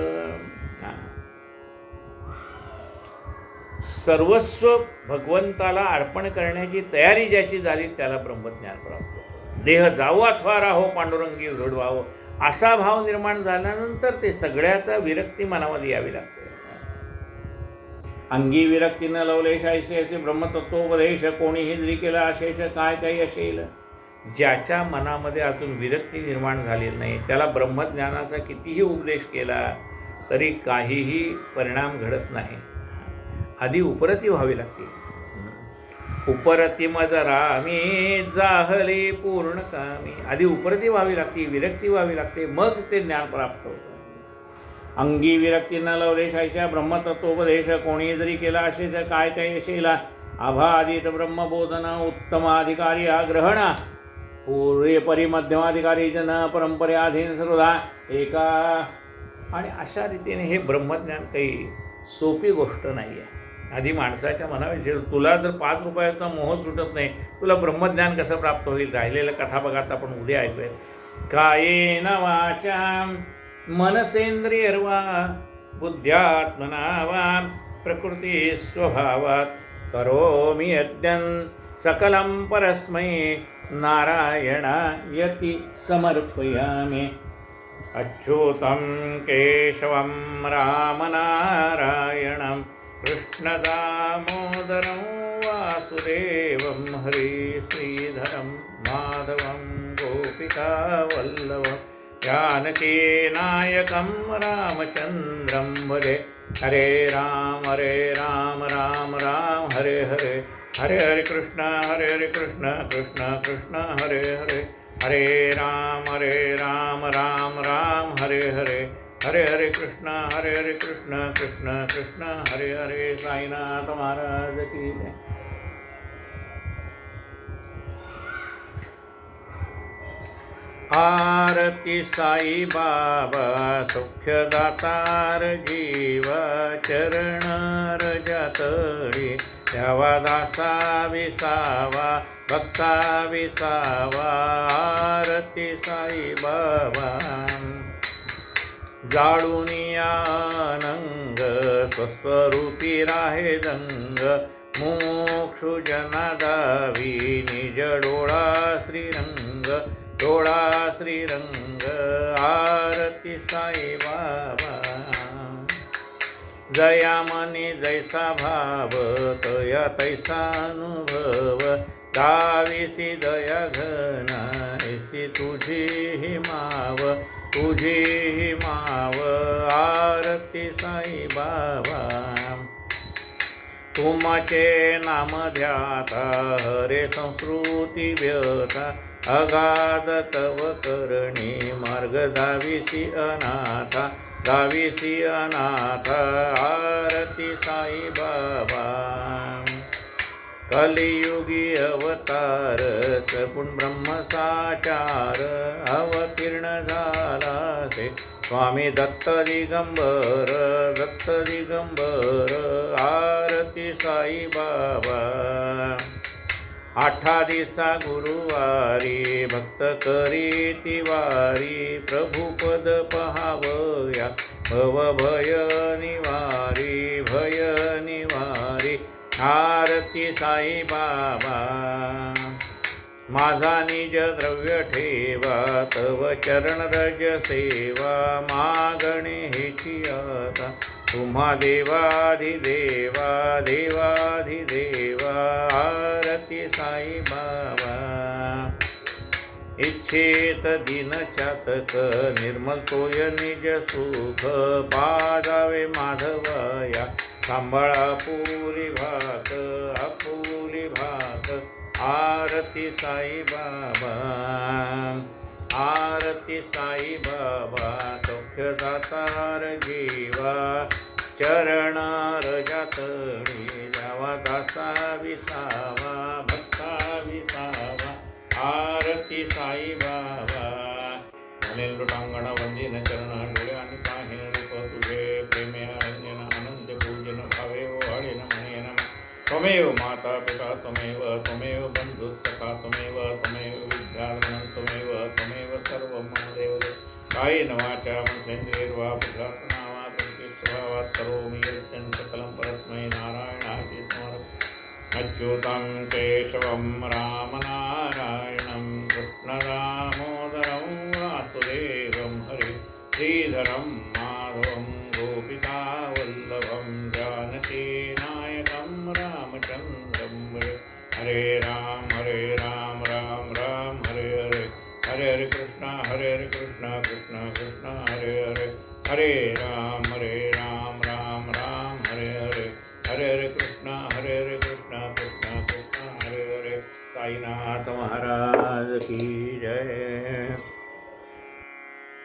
सर्वस्व भगवंताला अर्पण करण्याची तयारी ज्याची झाली त्याला ब्रह्मज्ञान प्राप्त होतं. देह जावो अथवा राहो पांडुरंगी घडवावं असा भाव निर्माण झाल्यानंतर ते सगळ्याचा विरक्ती मनामध्ये यावी लागते. अंगी विरक्ती न लवलेश ऐसे असे ब्रह्मतत्वोपदेश. कोणीही जरी केला अशेष काय त्याही असेल. ज्याच्या मनामध्ये अजून विरक्ती निर्माण झाली नाही त्याला ब्रह्मज्ञानाचा कितीही उपदेश केला तरी काहीही परिणाम घडत नाही. आधी उपरती व्हावी लागते. उपरती मजरा मी जाहले पूर्ण कामी. आधी उपरती व्हावी लागते, विरक्ती व्हावी लागते, मग ते ज्ञान प्राप्त होतं. अंगी विरक्ती न लवलेशायच्या ब्रह्मतत्वोपदेश. कोणी जरी केला असेच काय त्या यशेला. आभादित ब्रह्मबोधन उत्तमाधिकारी आग्रहण. पूर्वे परिमध्यमाधिकारी जन परंपरेअधीन सर्वदा एका. आणि अशा रीतीने हे ब्रह्मज्ञान काही सोपी गोष्ट नाही आहे. आधी माणसाच्या मनामध्ये तुला जर 5 रुपयाचा मोह सुटत नाही तुला ब्रह्मज्ञान कसं प्राप्त होईल. राहिलेल्या कथा बघा आपण उद्या ऐकूया. कायेन वाचा मनसेंद्रियर्वा बुद्ध्यात्मना वा प्रकृती स्वभावात करोमि यज्ञं सकलं परस्मै नारायणायति समर्पयामि. अच्युतं केशवं रामनारायणं कृष्णदामोदरं वासुदेवं हरि श्रीधरं माधवं गोपिकावल्लभं जानकीनायकं रामचन्द्रं भजे. हरे राम राम राम हरे हरे. हरे हरे कृष्ण कृष्ण कृष्ण हरे हरे. हरे राम राम हरे हरे. हरे हरे कृष्ण कृष्ण कृष्ण हरे हरे. साईनाथ महाराज की जय. आरती साई बाबा सौख्यदातार जीवा चरण रजतळी. द्यावा दासा विसावा भक्ता विसावा. आरती साई बाबा जाळूनी आनंग स्वस्वरूपी राहे दंग. मोक्षु जनादावी निज डोळा श्रीरंग. डोळा श्रीरंग. आरती साई बाबा जया मनी जैसा भाव तया तैसा अनुभव. दाविसी दया घना ऐसी तुझी ही माव. तुझी ही माव. आरती साई बाबा तुमचे नाम ध्याता हरे संस्कृती व्यथा. अगाध तव करणी मार्ग दाविसी अनाथा. दाविसी अनाथ. आरती साई बाबा कलियुगी अवतार सगुण ब्रह्म साचार अवतीर्ण झाला से स्वामी दत्त दिगंबर आरती साई बाबा। आठा दिसा गुरुवारी भक्त करीती वारी प्रभुपद पहावया भय निवारी आरती साई बाबा। माझा निज द्रव्य ठेवा तव चरण रज सेवा मागणे हेची आता तुम्हा देवाधिदेवा आरती साई बाबा। इच्छेत दिन चातक निर्मल तोय निज सुख पाजावे माधवया सांभाळा आपुली भात आरती साई बाबा। आरती साई बाबा सौख्यदातार जीवा चरण रजातळी जावा दासा विसावा भक्ता विसावा आरती साई बाबा। म्हणेल लोटांगण वंदिन चरण डोळे आणि पाहिन रूप तुझे प्रेमे अरंजन अनंत पूजन भावे ओहाळेन म्हणेन त्वमेव माता पिता त्वमेव बंधु सखा त्वमेव विद्याधनं त्वमेव सर्वं मम देवदेव कायेन वाचा मनसेन्द्रियैर्वा बुद्ध्यात्मना वा प्रकृति स्वभावात् करोमि यत् सकलं परस्मै नारायणाय समर्पयामि। अच्युतं केशवं रामनारायणं कृष्णदामोदरं वासुदेवं हरे श्रीधरं माधवं गोपिकावल्लभं जानकीनायकं रामचन्द्रं हरे राम राम राम हरे हरे कृष्ण कृष्ण कृष्ण हरे हरे राम राम हरे हरे कृष्ण कृष्ण कृष्ण हरे हरे। साईनाथ महाराज की जय।